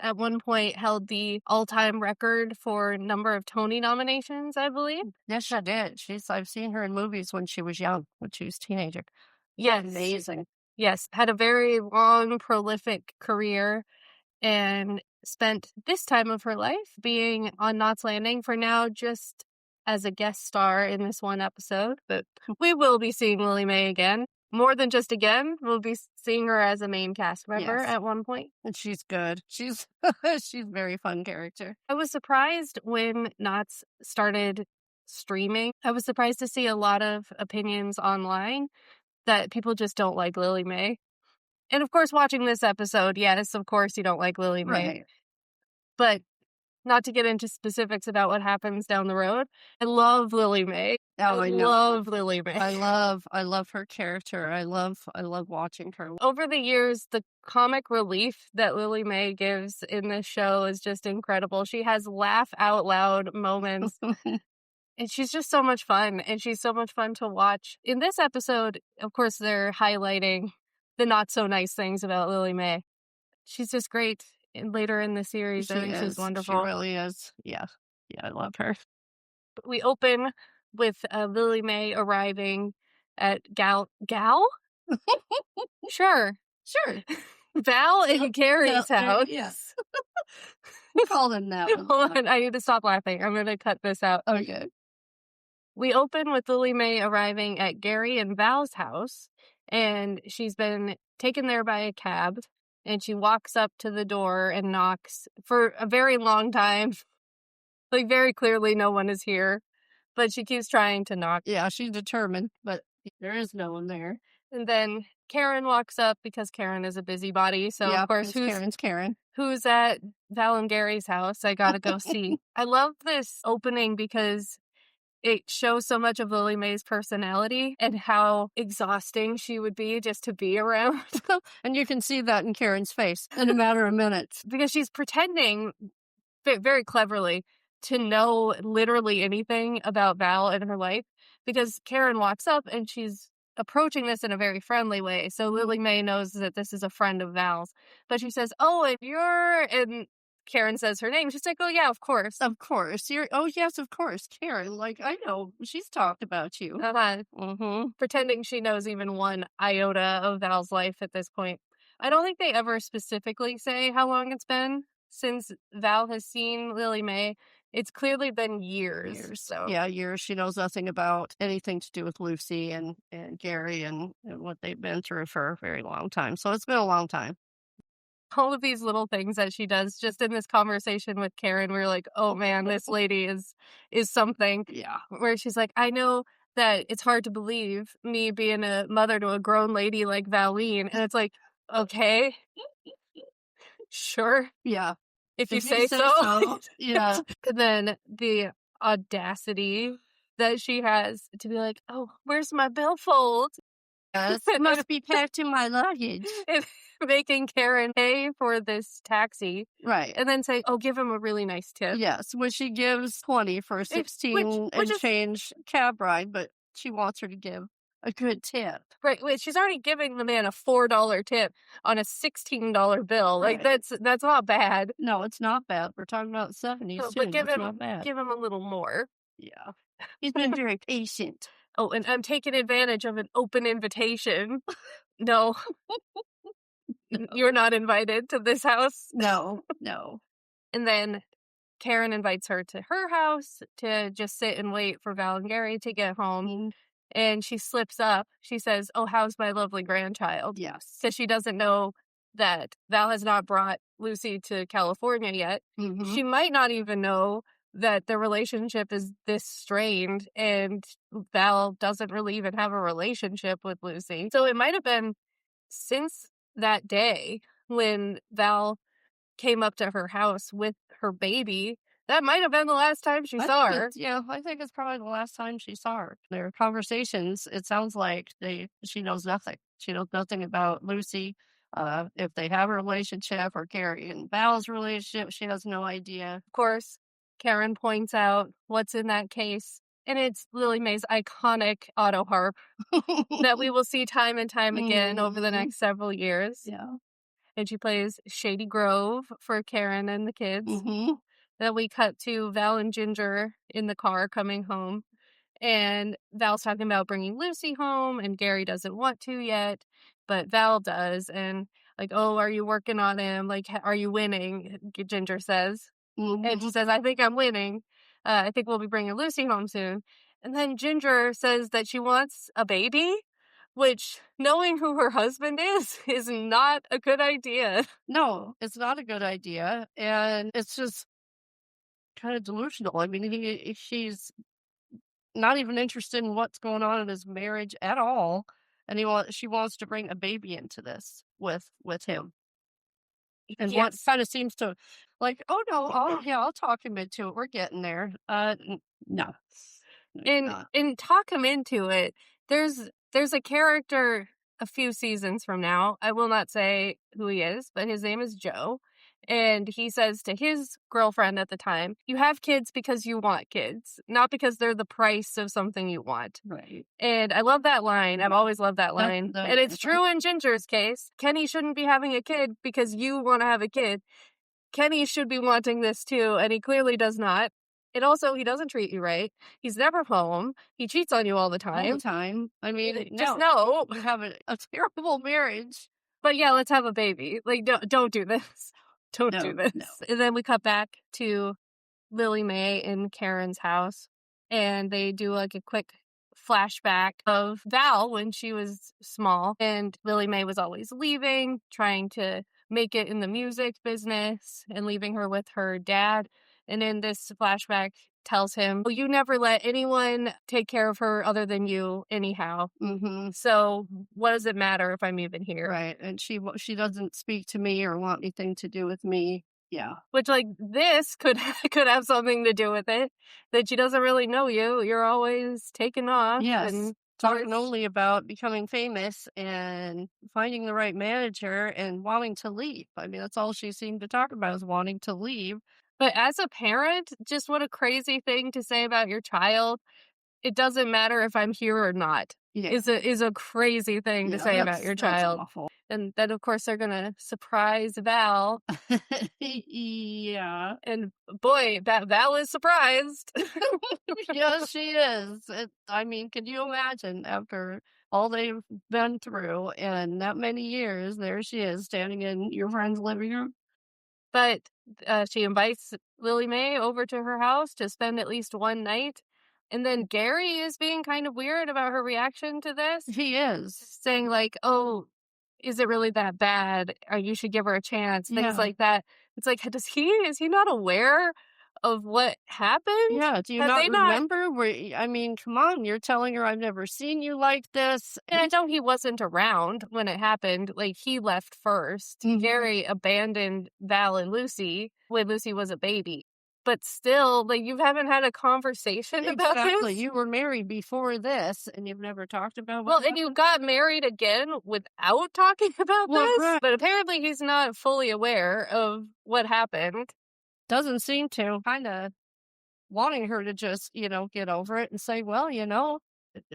at one point held the all-time record for number of Tony nominations, I believe. Yes, she did. I've seen her in movies when she was young, when she was a teenager. Yes. Amazing. Yes, had a very long, prolific career and spent this time of her life being on Knots Landing for now just as a guest star in this one episode. But we will be seeing Lily May again. More than just again, we'll be seeing her as a main cast member Yes. at one point. And she's good. She's she's a very fun character. I was surprised when Knots started streaming. I was surprised to see a lot of opinions online that people just don't like Lily May. And of course, watching this episode, yes, of course you don't like Lily May. Right. But not to get into specifics about what happens down the road, I love Lily May. Oh, I know. love Lily May. I love her character. I love watching her. Over the years, the comic relief that Lily May gives in this show is just incredible. She has laugh out loud moments. And she's just so much fun, and she's so much fun to watch. In this episode, of course, they're highlighting the not so nice things about Lily May. She's just great. And later in the series, I think she's wonderful. She really is. Yeah. Yeah, I love her. We open with Lily May arriving at Gal? Sure. Val and Gary's house. Yes. Call them that one. Hold on, I need to stop laughing. I'm going to cut this out. Okay. We open with Lily May arriving at Gary and Val's house, and she's been taken there by a cab, and she walks up to the door and knocks for a very long time. Like, very clearly no one is here, but she keeps trying to knock. Yeah, she's determined, but there is no one there. And then Karen walks up because Karen is a busybody. So, yeah, of course, Karen's Karen. Who's at Val and Gary's house? I gotta go see. I love this opening because it shows so much of Lily May's personality and how exhausting she would be just to be around. And you can see that in Karen's face in a matter of minutes. Because she's pretending very cleverly to know literally anything about Val in her life. Because Karen walks up and she's approaching this in a very friendly way. So Lily May knows that this is a friend of Val's. But she says, oh, and you're... And Karen says her name. She's like, oh, yeah, of course. Of course. Oh, yes, of course. Karen, like, I know. She's talked about you. Pretending she knows even one iota of Val's life at this point. I don't think they ever specifically say how long it's been since Val has seen Lily May. It's clearly been years. So. Yeah, years. She knows nothing about anything to do with Lucy and Gary and what they've been through for a very long time. So it's been a long time. All of these little things that she does just in this conversation with Karen, we're like, oh man, this lady is something. Yeah. Where she's like, I know that it's hard to believe me being a mother to a grown lady like Valine. And it's like, okay, sure. Yeah. If you say so. Yeah. And then the audacity that she has to be like, oh, where's my billfold? Yes, it must be packed in my luggage. Making Karen pay for this taxi. Right. And then say, oh, give him a really nice tip. Yes, which she gives 20 for a 16 and change cab ride, but she wants her to give a good tip. Right. Wait, she's already giving the man a $4 tip on a $16 bill. Like, that's not bad. No, it's not bad. We're talking about 70s, too. But it's not bad. Give him a little more. Yeah. He's been very patient. Oh, and I'm taking advantage of an open invitation. No. You're not invited to this house. No. And then Karen invites her to her house to just sit and wait for Val and Gary to get home. And she slips up. She says, oh, how's my lovely grandchild? Yes. Because she doesn't know that Val has not brought Lucy to California yet. She might not even know that the relationship is this strained and Val doesn't really even have a relationship with Lucy. So it might have been since that day when Val came up to her house with her baby, that might have been the last time she saw her. Yeah, I think it's probably the last time she saw her. Their conversations, it sounds like she knows nothing. She knows nothing about Lucy. If they have a relationship or Gary and Val's relationship, she has no idea. Of course, Karen points out what's in that case, and it's Lily May's iconic auto harp that we will see time and time again over the next several years. Yeah. and she plays Shady Grove for Karen and the kids. Then we cut to Val and Ginger in the car coming home. And Val's talking about bringing Lucy home, and Gary doesn't want to yet, but Val does. And like, oh, are you working on him? Like, are you winning? Ginger says. And she says, I think I'm winning. I think we'll be bringing Lucy home soon. And then Ginger says that she wants a baby, which, knowing who her husband is not a good idea. No, it's not a good idea. And it's just kind of delusional. I mean, she's not even interested in what's going on in his marriage at all, and she wants to bring a baby into this with him. And what Yes. kind of seems to like, oh no, I'll talk him into it. We're getting there. No. And talk him into it. There's a character a few seasons from now. I will not say who he is, but his name is Joe. And he says to his girlfriend at the time, you have kids because you want kids, not because they're the price of something you want. Right. And I love that line. I've always loved that line. And it's true in Ginger's case. Kenny shouldn't be having a kid because you want to have a kid. Kenny should be wanting this too, and he clearly does not. And also, he doesn't treat you right. He's never home. He cheats on you all the time. All the time. I mean, just know you have a terrible marriage. But yeah, let's have a baby. Like, don't do this. Don't do this. No. And then we cut back to Lily Mae in Karen's house, and they do like a quick flashback of Val when she was small, and Lily Mae was always leaving, trying to make it in the music business, and leaving her with her dad. And in this flashback tells him, well, you never let anyone take care of her other than you anyhow. So what does it matter if I'm even here? Right. And she doesn't speak to me or want anything to do with me. Yeah. Which, like, this could have something to do with it, that she doesn't really know you. You're always taking off. Yes. And talking only about becoming famous and finding the right manager and wanting to leave. I mean, that's all she seemed to talk about, is wanting to leave. But as a parent, just what a crazy thing to say about your child. It doesn't matter if I'm here or not. Yeah. Is a crazy thing to say about your child. Awful. And then, of course, they're going to surprise Val. Yeah. And boy, Val is surprised. Yes, she is. I mean, can you imagine, after all they've been through and that many years, there she is standing in your friend's living room? But she invites Lily Mae over to her house to spend at least one night. And then Gary is being kind of weird about her reaction to this. He is. Saying like, oh, is it really that bad? Or you should give her a chance. Things like that. It's like, is he not aware of what happened? Yeah, do you not remember? I mean, come on, you're telling her I've never seen you like this. And I know he wasn't around when it happened. Like, he left first. Gary abandoned Val and Lucy when Lucy was a baby. But still, like, you haven't had a conversation about this. Exactly. You were married before this, and you've never talked about Well, and you got married again without talking about this. Right. But apparently he's not fully aware of what happened. Doesn't seem to. Kind of wanting her to just, get over it and say, well,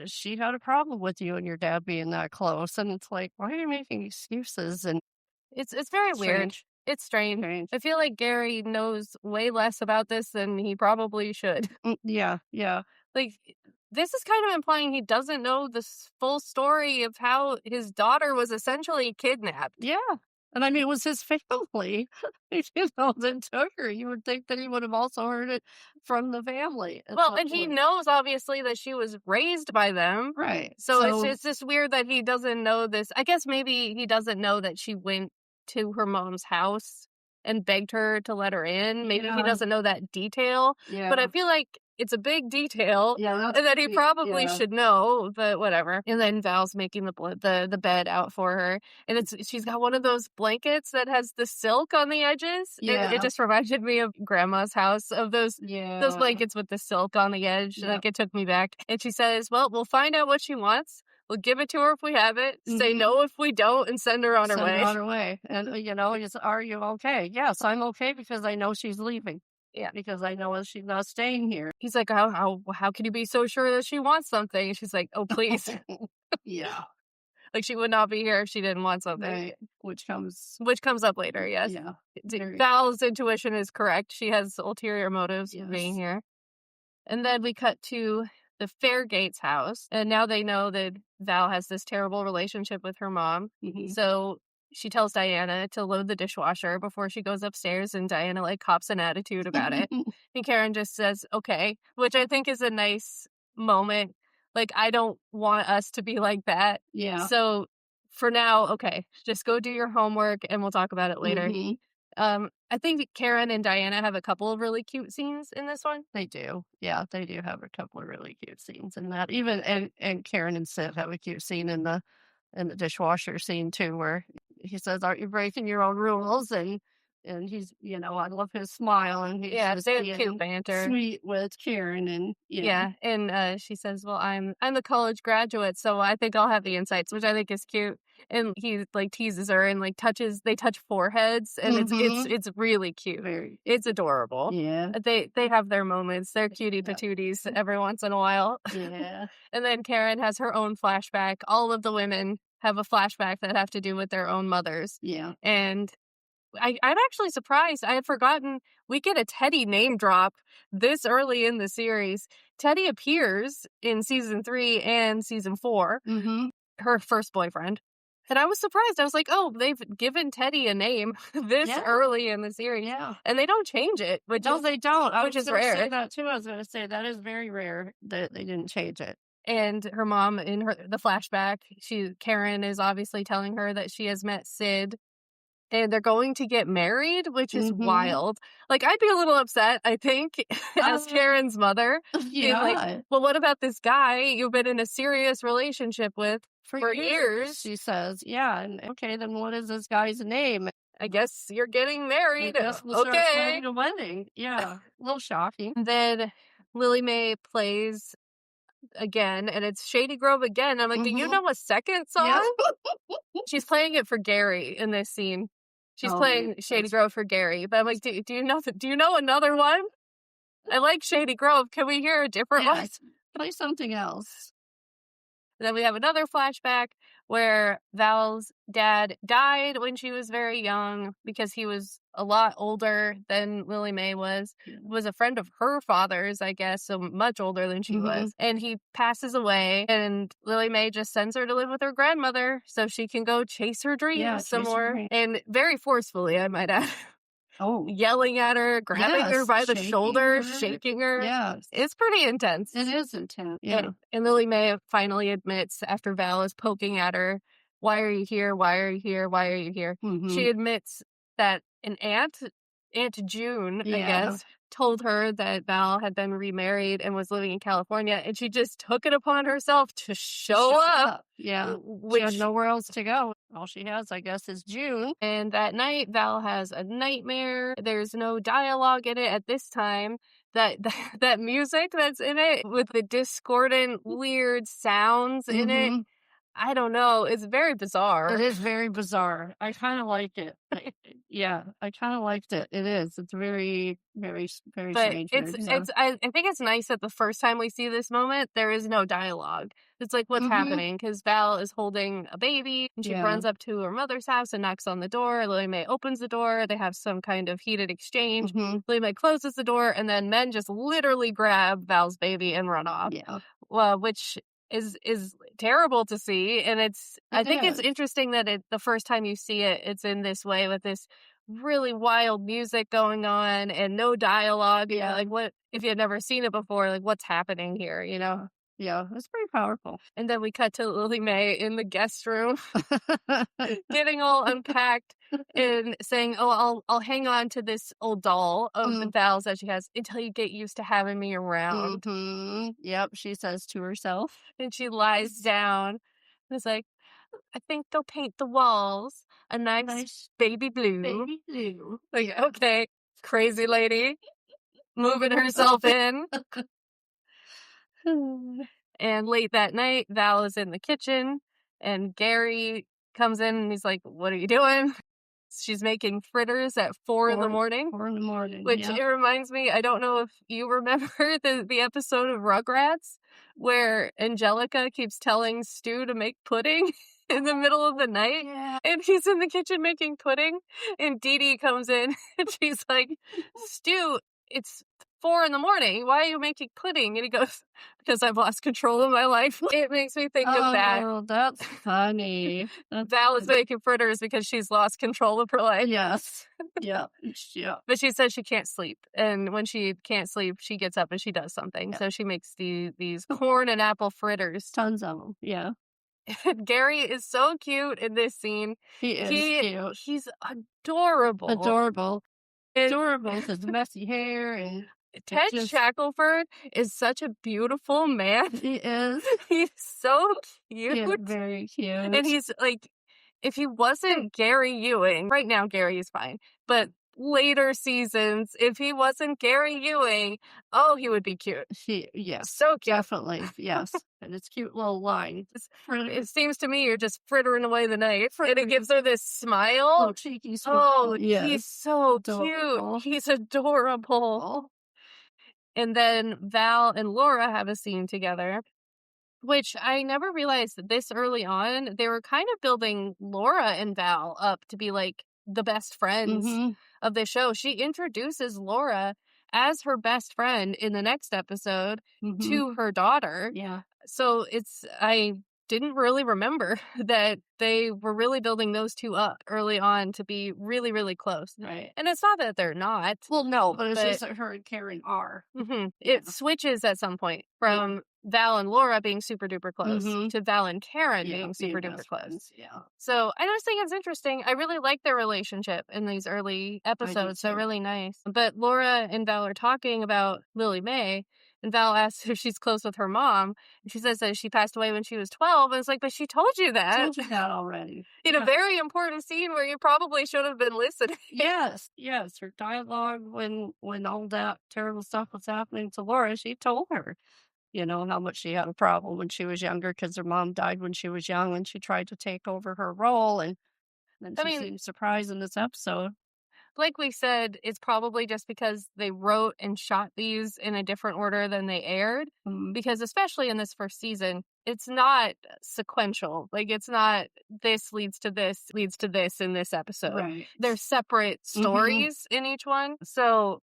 she had a problem with you and your dad being that close. And it's like, why are you making excuses? And it's very weird. It's strange. I feel like Gary knows way less about this than he probably should. Yeah. Like, this is kind of implying he doesn't know the full story of how his daughter was essentially kidnapped. Yeah. And I mean, it was his family, that took her. You would think that he would have also heard it from the family. Well, and he knows, obviously, that she was raised by them. Right. So it's just weird that he doesn't know this. I guess maybe he doesn't know that she went to her mom's house and begged her to let her in. Maybe he doesn't know that detail. Yeah. But I feel like it's a big detail, and that he probably should know, but whatever. And then Val's making the bed out for her, and she's got one of those blankets that has the silk on the edges. Yeah. It just reminded me of Grandma's house, of those blankets with the silk on the edge. Yeah. Like, it took me back. And she says, well, we'll find out what she wants. We'll give it to her if we have it, say no if we don't, and send her on her way. And, are you okay? Yes, I'm okay because I know she's leaving. Yeah, because I know she's not staying here. He's like, how can you be so sure that she wants something? And she's like, oh, please. Yeah. Like, she would not be here if she didn't want something. Right. Which comes up later, yes. Yeah. Val's intuition is correct. She has ulterior motives for being here. And then we cut to the Fairgates house, and now they know that Val has this terrible relationship with her mom. So she tells Diana to load the dishwasher before she goes upstairs, and Diana, like, cops an attitude about it. And Karen just says, okay, which I think is a nice moment. Like, I don't want us to be like that. Yeah. So for now, okay, just go do your homework, and we'll talk about it later. I think Karen and Diana have a couple of really cute scenes in this one. They do. Yeah, they do have a couple of really cute scenes in that. Even and Karen and Sid have a cute scene in the dishwasher scene too, where he says, "Aren't you breaking your own rules?" And he's, I love his smile, and he's just they have being cute banter. Sweet with Karen, and and she says, "Well, I'm a college graduate, so I think I'll have the insights," which I think is cute. And he, like, teases her and, like, they touch foreheads, and it's really cute. It's adorable. Yeah. They have their moments. They're cutie patooties every once in a while. Yeah. And then Karen has her own flashback. All of the women have a flashback that have to do with their own mothers. Yeah. And I'm actually surprised. I had forgotten we get a Teddy name drop this early in the series. Teddy appears in season 3 and season 4. Her first boyfriend. And I was surprised. I was like, oh, they've given Teddy a name this early in the series. Yeah. And they don't change it. They don't. Which is rare. Say that too. I was going to say that is very rare that they didn't change it. And her mom, in the flashback, Karen is obviously telling her that she has met Sid. And they're going to get married, which is wild. Like, I'd be a little upset, I think, as Karen's mother. Yeah. Like, well, what about this guy you've been in a serious relationship with for years? She says, yeah. And okay, then what is this guy's name? I guess you're getting married. I guess we'll start planning a wedding. Yeah. A little shocking. And then Lily Mae plays again, and it's Shady Grove again. I'm like, do you know a second song? Yeah. She's playing it for Gary in this scene. She's playing Shady Grove for Gary. But I'm like, do you know another one? I like Shady Grove. Can we hear a different one? Play something else. And then we have another flashback where Val's dad died when she was very young because he was a lot older than Lily Mae was. Was a friend of her father's, I guess, so much older than she was. And he passes away, and Lily Mae just sends her to live with her grandmother so she can go chase her dreams some more. And very forcefully, I might add. Yelling at her, grabbing her by the shoulder, shaking her. Yeah. It's pretty intense. It is intense. Yeah. And Lily Mae finally admits, after Val is poking at her, why are you here? Why are you here? Why are you here? She admits that an Aunt June, I guess, told her that Val had been remarried and was living in California, and she just took it upon herself to show up. Yeah. She has nowhere else to go. All she has, I guess, is June. And that night, Val has a nightmare. There's no dialogue in it at this time. That music that's in it with the discordant, weird sounds in it, I don't know. It's very bizarre. It is very bizarre. I kind of like it. I kind of liked it. It is. It's very, very, very strange. I think it's nice that the first time we see this moment, there is no dialogue. It's like, what's happening? Because Val is holding a baby, and she runs up to her mother's house and knocks on the door. Lily Mae opens the door. They have some kind of heated exchange. Lily Mae closes the door, and then men just literally grab Val's baby and run off. Yeah. Well, which is terrible to see, and I think it's interesting that the first time you see it, it's in this way with this really wild music going on and no dialogue. Yeah. Like, what if you had never seen it before? Like, what's happening here? Yeah, it's pretty powerful. And then we cut to Lily Mae in the guest room, getting all unpacked and saying, "Oh, I'll hang on to this old doll of Val's that she has until you get used to having me around." Yep, she says to herself, and she lies down. And it's like, I think they'll paint the walls a nice baby blue. Baby blue. Like, okay, crazy lady, moving herself in. And late that night, Val is in the kitchen, and Gary comes in, and he's like, "What are you doing?" She's making fritters at 4 in the morning. 4 in the morning, which it reminds me, I don't know if you remember the episode of Rugrats where Angelica keeps telling Stu to make pudding. in the middle of the night. Yeah. And he's in the kitchen making pudding. And Dee Dee comes in and she's like, Stu, it's 4 in the morning. Why are you making pudding? And he goes, because I've lost control of my life. It makes me think of that. Oh, that's funny. That's Val is funny. making fritters because she's lost control of her life. Yes. Yeah. Yeah. But she says she can't sleep. And when she can't sleep, she gets up and she does something. Yeah. So she makes these corn and apple fritters. Tons of them. Yeah. Gary is so cute in this scene. He is cute. He's adorable. Adorable. And Adorable with his messy hair and Ted Shackelford is such a beautiful man. he is. He's so cute. He is very cute. And he's like, if he wasn't Gary Ewing, right now Gary is fine, but later seasons, if he wasn't Gary Ewing, oh, he would be cute. Yes. So cute. Definitely. Yes. And it's cute little line. It seems to me you're just frittering away the night. And it gives her this smile. Oh, cheeky smile. Oh, yes. he's so Adorable. cute. He's adorable. And then Val and Laura have a scene together, which I never realized that this early on, they were kind of building Laura and Val up to be like the best friends of the show. She introduces Laura as her best friend in the next episode to her daughter. Yeah. So I didn't really remember that they were really building those two up early on to be really, really close. Right. And it's not that they're not. Well, no, but it's just that her and Karen are. It switches at some point from Val and Laura being super duper close to Val and Karen being super duper close. Yeah. So I just think it's interesting. I really like their relationship in these early episodes. So really nice. But Laura and Val are talking about Lily Mae. And Val asks if she's close with her mom. And she says that she passed away when she was 12. And it's like, but she told you that. I told you that already. In a very important scene where you probably should have been listening. Yes. Her dialogue when all that terrible stuff was happening to Laura, she told her, how much she had a problem when she was younger because her mom died when she was young and she tried to take over her role. And then she seemed surprised in this episode. Like we said, it's probably just because they wrote and shot these in a different order than they aired. Because especially in this first season, it's not sequential. Like, it's not this leads to this in this episode. Right. They're separate stories in each one. So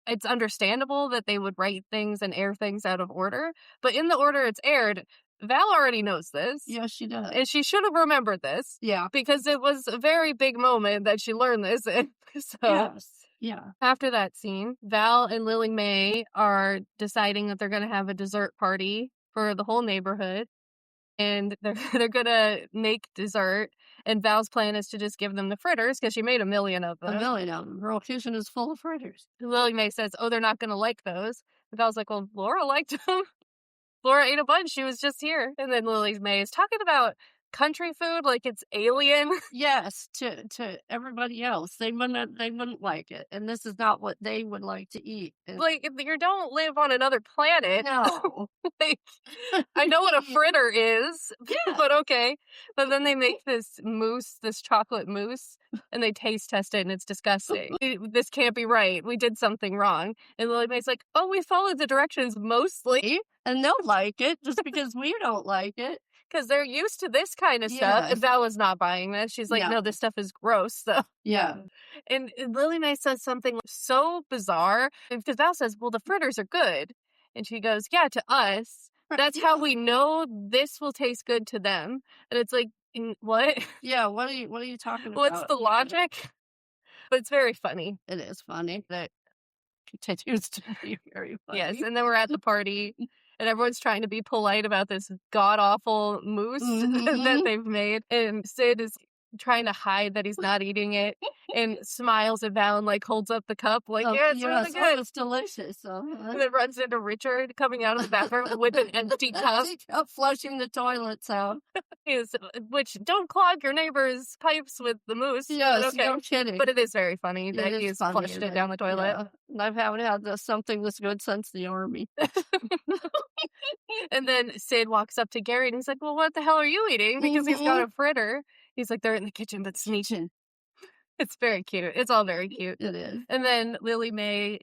it's understandable that they would write things and air things out of order. But in the order it's aired, Val already knows this. Yes, she does. And she should have remembered this. Yeah. Because it was a very big moment that she learned this. So yes. Yeah. After that scene, Val and Lily Mae are deciding that they're going to have a dessert party for the whole neighborhood. And they're going to make dessert. And Val's plan is to just give them the fritters because she made 1 million of them. 1 million of them. Her kitchen is full of fritters. Lily Mae says, oh, they're not going to like those. And Val's like, well, Laura liked them. Laura ate a bunch. She was just here. And then Lily Mae is talking about country food like it's alien. Yes, to everybody else. They wouldn't like it. And this is not what they would like to eat. Like, you don't live on another planet. No. Like, I know what a fritter is, but okay. But then they make this chocolate mousse, and they taste test it, and it's disgusting. This can't be right. We did something wrong. And Lily Mae's like, oh, we followed the directions mostly. And they'll like it just because we don't like it. Because they're used to this kind of stuff. And Val was not buying this. She's like, no, this stuff is gross. So. Yeah. And Lily Mae says something so bizarre. Because Val says, well, the fritters are good. And she goes, yeah, to us. That's how we know this will taste good to them. And it's like, what? Yeah, what are you talking about? What's the logic? But it's very funny. It is funny. That continues to be very funny. Yes, and then we're at the party. And everyone's trying to be polite about this god-awful mousse that they've made. And Sid is trying to hide that he's not eating it and smiles at Val and, like, holds up the cup like, it's really good. It's delicious. And then runs into Richard coming out of the bathroom with an empty cup. Flushing the toilets out. Which, don't clog your neighbor's pipes with the mousse. Yes, no kidding. But it is very funny that he's flushed it down the toilet. Yeah. And I haven't had something this good since the army. And then Sid walks up to Gary and he's like, well, what the hell are you eating? Because he's got a fritter. He's like, they're in the kitchen, but sneaking. It's very cute. It's all very cute. It is. And then Lily Mae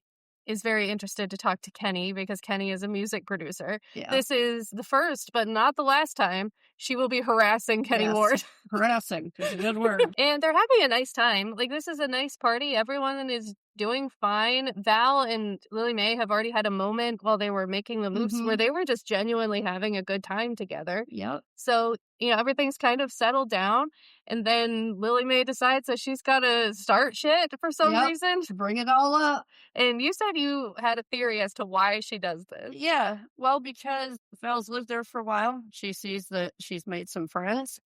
is very interested to talk to Kenny because Kenny is a music producer. Yeah. This is the first, but not the last time she will be harassing Kenny Yes. Ward. Harassing is a good word. And they're having a nice time. Like, this is a nice party. Everyone is doing fine. Val and Lily Mae have already had a moment while they were making the moves where they were just genuinely having a good time together. Yep. So, everything's kind of settled down. And then Lily Mae decides that she's got to start shit for some reason. Bring it all up. And you said you had a theory as to why she does this. Yeah. Well, because Val's lived there for a while. She sees that she's made some friends.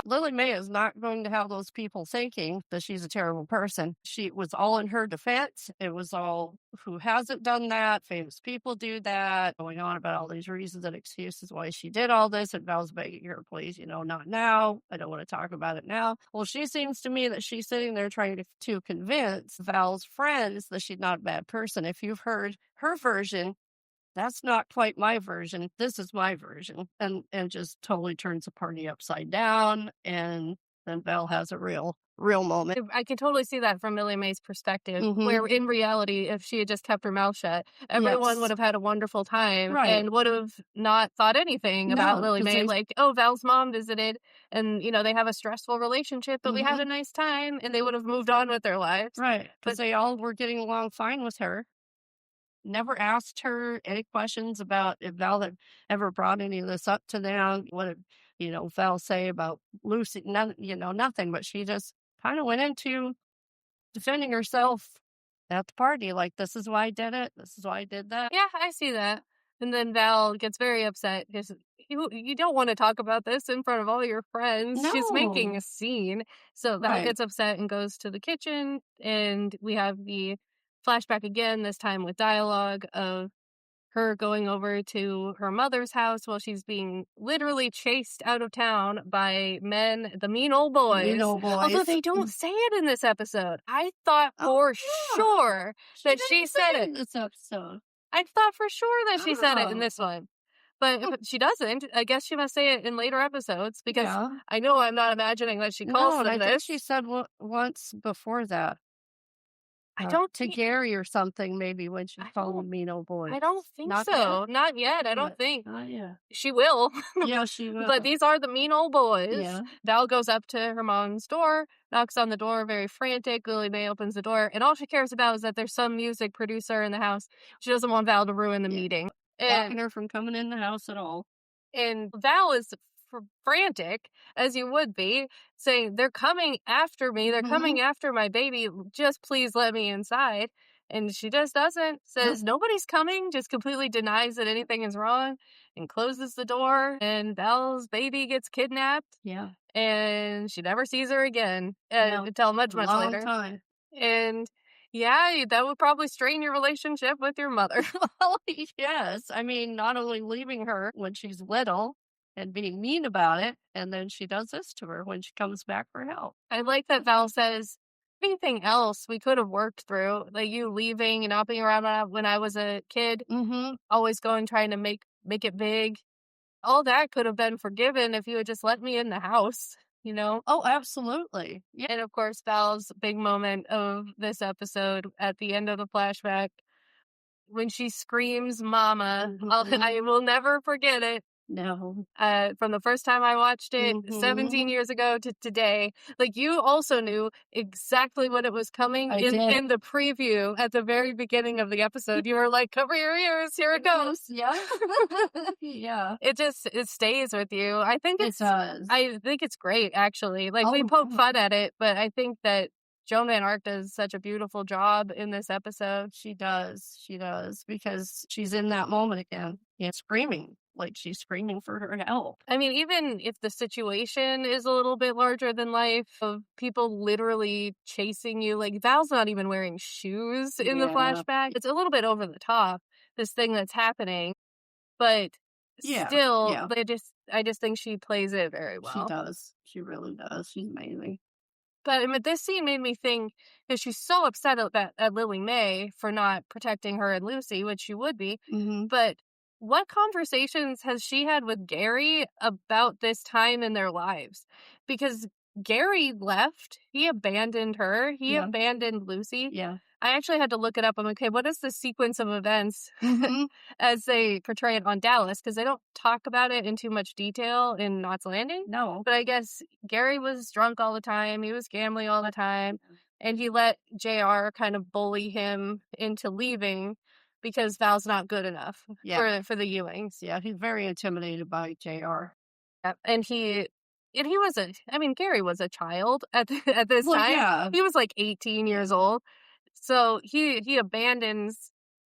Lily Mae is not going to have those people thinking that she's a terrible person. She was all in her defense. It was all, who hasn't done that? Famous people do that. Going on about all these reasons and excuses why she did all this. And Val's begging her, please, not now. I don't want to talk about it now. Well, she seems to me that she's sitting there trying to convince Val's friends that she's not a bad person. If you've heard her version, that's not quite my version. This is my version. And just totally turns the party upside down. And then Val has a real moment. I can totally see that from Lily Mae's perspective, where in reality, if she had just kept her mouth shut, everyone would have had a wonderful time and would have not thought anything about Lily Mae. Like, oh, Val's mom visited and, they have a stressful relationship, but we had a nice time, and they would have moved on with their lives. Right. Because they all were getting along fine with her. Never asked her any questions about if Val had ever brought any of this up to them. What did, Val say about Lucy? Nothing. But she just kind of went into defending herself at the party. Like, this is why I did it. This is why I did that. Yeah, I see that. And then Val gets very upset because you don't want to talk about this in front of all your friends. No. She's making a scene. So Val gets upset and goes to the kitchen. And we have the flashback again, this time with dialogue of her going over to her mother's house while she's being literally chased out of town by men, the mean old boys. Although they don't say it in this episode. I thought for sure that she said it in this episode. I thought for sure that she said it in this one. But she doesn't. I guess she must say it in later episodes because I know I'm not imagining that she calls them I this. think she said once before that. I don't to Gary or something, maybe, when she called him mean old boy. I don't think so. Not yet. I don't think. Not yet. She will. Yeah, she will. But these are the mean old boys. Yeah. Val goes up to her mom's door, knocks on the door, very frantic. Lily Mae opens the door, and all she cares about is that there's some music producer in the house. She doesn't want Val to ruin the meeting. Blocking her from coming in the house at all. And Val is frantic, as you would be, saying, they're coming after me. They're coming after my baby. Just please let me inside. And she just doesn't. Says, nobody's coming. Just completely denies that anything is wrong and closes the door. And Val's baby gets kidnapped. Yeah. And she never sees her again until much later. Time. And yeah, that would probably strain your relationship with your mother. Well, yes. I mean, not only leaving her when she's little and being mean about it, and then she does this to her when she comes back for help. I like that Val says, anything else we could have worked through, like you leaving and not being around when I was a kid, always going trying to make it big. All that could have been forgiven if you had just let me in the house, Oh, absolutely. Yeah. And of course, Val's big moment of this episode at the end of the flashback, when she screams, Mama, I will never forget it. No. From the first time I watched it 17 years ago to today, like, you also knew exactly when it was coming in the preview at the very beginning of the episode. You were like, cover your ears, here it goes. Yeah. Yeah. It stays with you. I think it does. I think it's great, actually. Like, we poke fun at it, but I think that Joan Van Ark does such a beautiful job in this episode. She does, because she's in that moment again, screaming. Like, she's screaming for her help. I mean, even if the situation is a little bit larger than life, of people literally chasing you, like, Val's not even wearing shoes in the flashback. It's a little bit over the top, this thing that's happening, but still, I just think she plays it very well. She does. She really does. She's amazing. But this scene made me think, because she's so upset at Lily Mae for not protecting her and Lucy, which she would be, but what conversations has she had with Gary about this time in their lives? Because Gary left. He abandoned her. He abandoned Lucy. Yeah. I actually had to look it up. I'm like, okay, what is the sequence of events Mhm. as they portray it on Dallas? Because they don't talk about it in too much detail in Knots Landing. No. But I guess Gary was drunk all the time. He was gambling all the time. And he let JR kind of bully him into leaving because Val's not good enough Yeah. for the Ewings. Yeah, he's very intimidated by JR. Yep, and he was Gary was a child at this Well, time. yeah. He was like 18 years old. So he abandons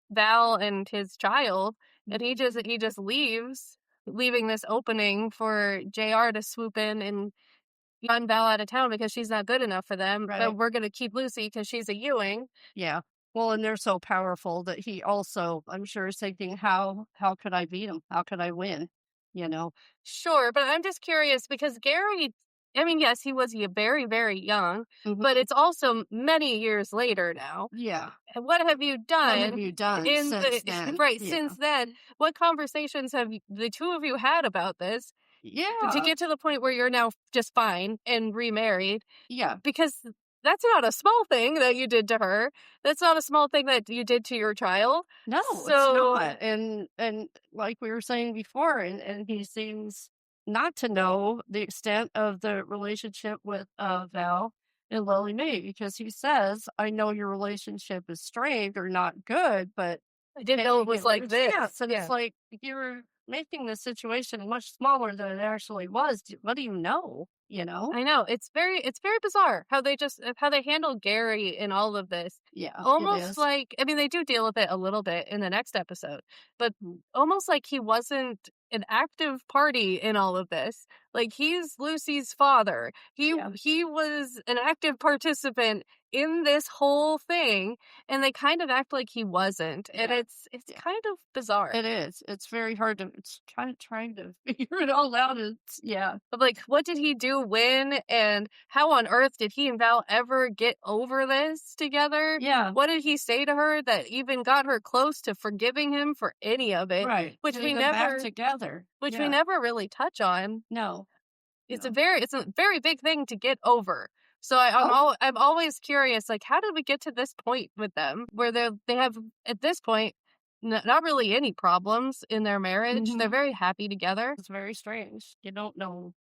Val and his child, and he just leaves, leaving this opening for JR to swoop in and run Val out of town because she's not good enough for them. Right. But we're gonna keep Lucy because she's a Ewing. Yeah. Well, and they're so powerful that he also, I'm sure, is thinking, how could I beat him? How could I win? You know? Sure, but I'm just curious because Gary, yes, he was very, very young, Mhm. but it's also many years later now. Yeah. And what have you What done have you done in since the then? right Yeah. since then? What conversations have the two of you had about this to Yeah. get to the point where you're now just fine and remarried? Yeah. Because that's not a small thing that you did to her. That's not a small thing that you did to your child. No, it's So not. And like we were saying before, and he seems not to know the extent of the relationship with Val and Lily Mae, because he says, I know your relationship is strained or not good, but I didn't can know you it was give it like a this. chance? And Yeah. it's like you're making the situation much smaller than it actually was. What do you know? You know? I know. It's very bizarre how they handle Gary in all of this. Yeah, it Almost is. like, they do deal with it a little bit in the next episode, but almost like he wasn't an active party in all of this. Like, he's Lucy's father. Yeah. He was an active participant in this whole thing, and they kind of act like he wasn't. And Yeah. it's Yeah. kind of bizarre. It is. It's very hard to. It's kind of trying to figure it all out. It's yeah. Of like, what did he do when, and how on earth did he and Val ever get over this together? Yeah. What did he say to her that even got her close to forgiving him for any of it? Right. Which To we go back never, together. which we Yeah. never really touch on. No. It's No. it's a very big thing to get over. So I'm always curious, like, how did we get to this point with them where they have at this point not really any problems in their marriage. They're Mhm. very happy together. It's very strange. You don't know,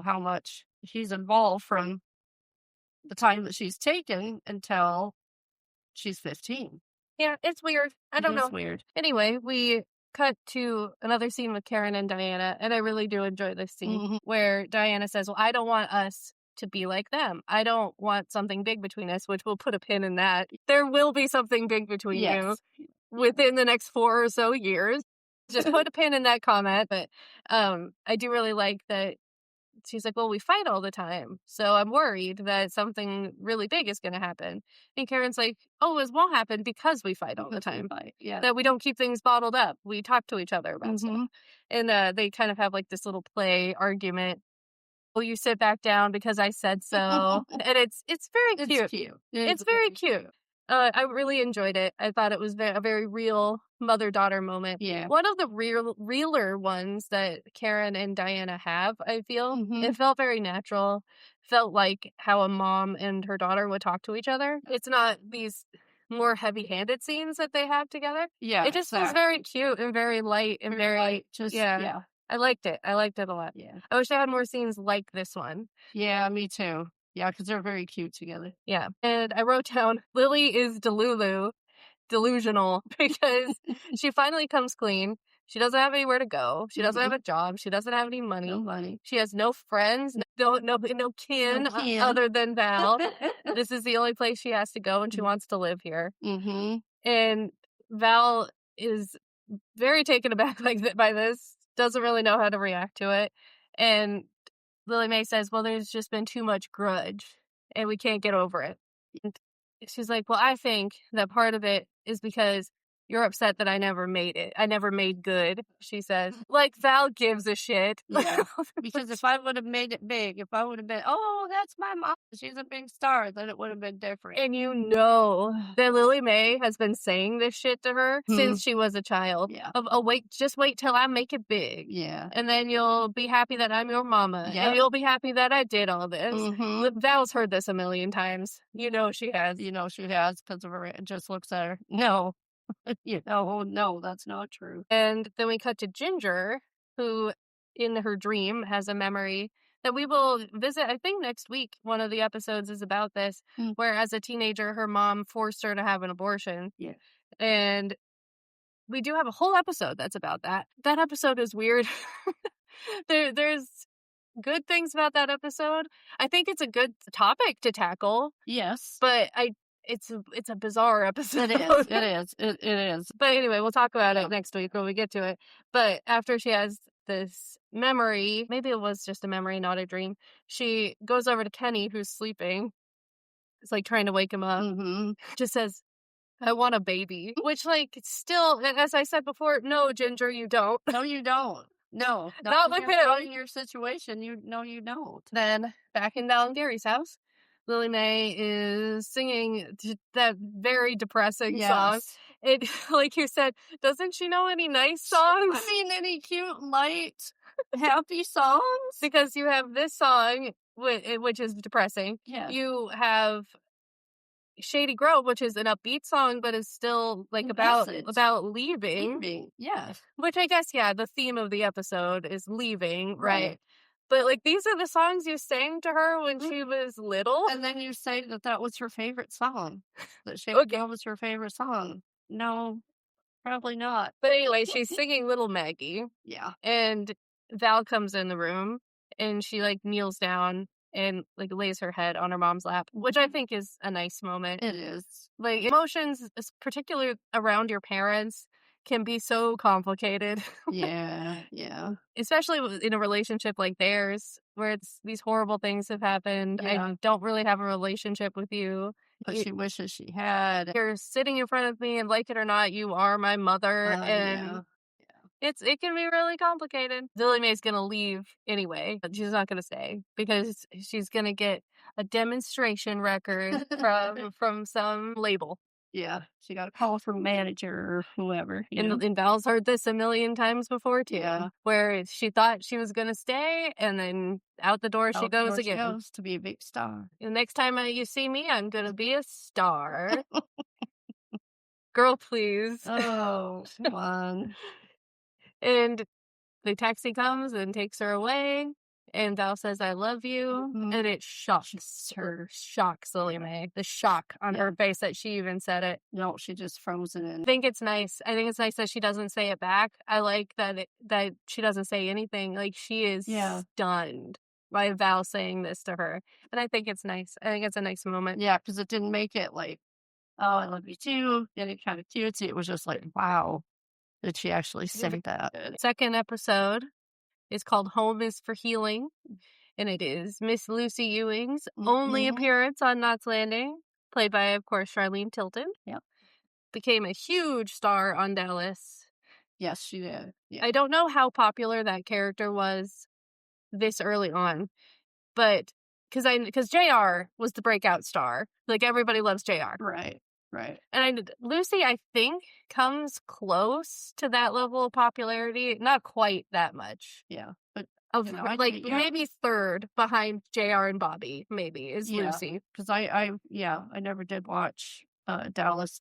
how much she's involved from the time that she's taken until she's 15. Yeah, it's weird. I It don't is know. weird. Anyway, we cut to another scene with Karen and Diana, and I really do enjoy this scene Mhm. where Diana says, well, I don't want us to be like them. I don't want something big between us, which we'll put a pin in that. There will be something big between you Yes. within the next 4 or so years. Just put a pin in that comment. But I do really like that she's like, well, we fight all the time. So I'm worried that something really big is going to happen. And Karen's like, oh, it won't happen because we fight all the Because we time. fight, yeah. That we don't keep things bottled up. We talk to each other about stuff. Mhm. And they kind of have like this little play argument. Will you sit back down because I said so? And it's very It's cute. cute. It's very cute. I really enjoyed it. I thought it was a very real mother-daughter moment. Yeah. One of the realer ones that Karen and Diana have, I feel. Mhm. It felt very natural. Felt like how a mom and her daughter would talk to each other. It's not these more heavy-handed scenes that they have together. Yeah, It just was very cute and very light and very, light, just yeah. I liked it. I liked it a lot. Yeah. I wish I had more scenes like this one. Yeah, me too. Yeah, because they're very cute together. Yeah. And I wrote down Lily is delusional because she finally comes clean. She doesn't have anywhere to go. She doesn't have a job. She doesn't have any money. No money. She has no friends, no kin, No kin. other than Val. This is the only place she has to go, and she wants to live here. Mhm. And Val is very taken aback by this, doesn't really know how to react to it. And Lily Mae says, well, there's just been too much grudge, and we can't get over it. And she's like, well, I think that part of it is because You're upset that I never made it. I never made good, she says. Like, Val gives a shit. Yeah. Because if I would have made it big, if I would have been, oh, that's my mom, she's a big star, then it would have been different. And you know that Lily Mae has been saying this shit to her since she was a child. Yeah. Just wait till I make it big. Yeah. And then you'll be happy that I'm your mama. Yep. And you'll be happy that I did all this. Mm-hmm. Val's heard this a million times. You know she has. You know she has, because of her, it just looks at her. No. No, that's not true. And then we cut to Ginger, who in her dream has a memory that we will visit, I think, next week. One of the episodes is about this, where as a teenager, her mom forced her to have an abortion. Yeah. And we do have a whole episode that's about that. That episode is weird. There's good things about that episode. I think it's a good topic to tackle. Yes. But it's a bizarre episode. It is. But anyway, we'll talk about it next week when we get to it. But after she has this memory, maybe it was just a memory, not a dream, she goes over to Kenny, who's sleeping. It's like trying to wake him up. Just says, I want a baby. Which, like, still, as I said before, no, Ginger, you don't. No, you don't. No. Not with him. Not in your situation. You don't. Then, back in Val and Gary's house, Lily Mae is singing that very depressing song. It, like you said, doesn't she know any nice songs? I mean, any cute, light, happy songs? Because you have this song, which is depressing. Yeah. You have Shady Grove, which is an upbeat song, but is still like about leaving. Yeah. Which I guess, the theme of the episode is leaving, right? But, like, these are the songs you sang to her when she was little. And then you say that was her favorite song. That Shady Grove was her favorite song. No, probably not. But anyway, she's singing Little Maggie. Yeah. And Val comes in the room, and she, like, kneels down and, like, lays her head on her mom's lap, which I think is a nice moment. It is. Like, emotions, particularly around your parents, can be so complicated. Yeah. Especially in a relationship like theirs, where it's these horrible things have happened. Yeah. I don't really have a relationship with you. But she wishes she had. You're sitting in front of me, and like it or not, you are my mother. And it can be really complicated. Lily Mae's gonna leave anyway. She's not gonna stay because she's gonna get a demonstration record from some label. Yeah, she got a call from manager or whoever. And Val's heard this a million times before, too. Yeah. Where she thought she was going to stay, and then out the door she goes again. She goes to be a big star. The next time you see me, I'm going to be a star. Girl, please. Oh, come on. And the taxi comes and takes her away. And Val says, I love you. And it shocks Lily Mae. The shock on her face that she even said it. No, she just frozen in. I think it's nice. that she doesn't say it back. I like that she doesn't say anything. Like, she is stunned by Val saying this to her. And I think it's nice. I think it's a nice moment. Yeah, because it didn't make it like, oh, I love you too. Getting kind of cutesy. It was just like, wow. Did she actually say that? Second episode is called Home is for Healing, and it is Miss Lucy Ewing's only appearance on Knots Landing, played by, of course, Charlene Tilton. Yep. Became a huge star on Dallas. Yes, she did. Yeah. I don't know how popular that character was this early on, but because JR was the breakout star. Like, everybody loves JR. Right. And Lucy, I think, comes close to that level of popularity. Not quite that much. Yeah. But maybe third behind JR and Bobby, maybe, is Lucy. Because I never did watch Dallas.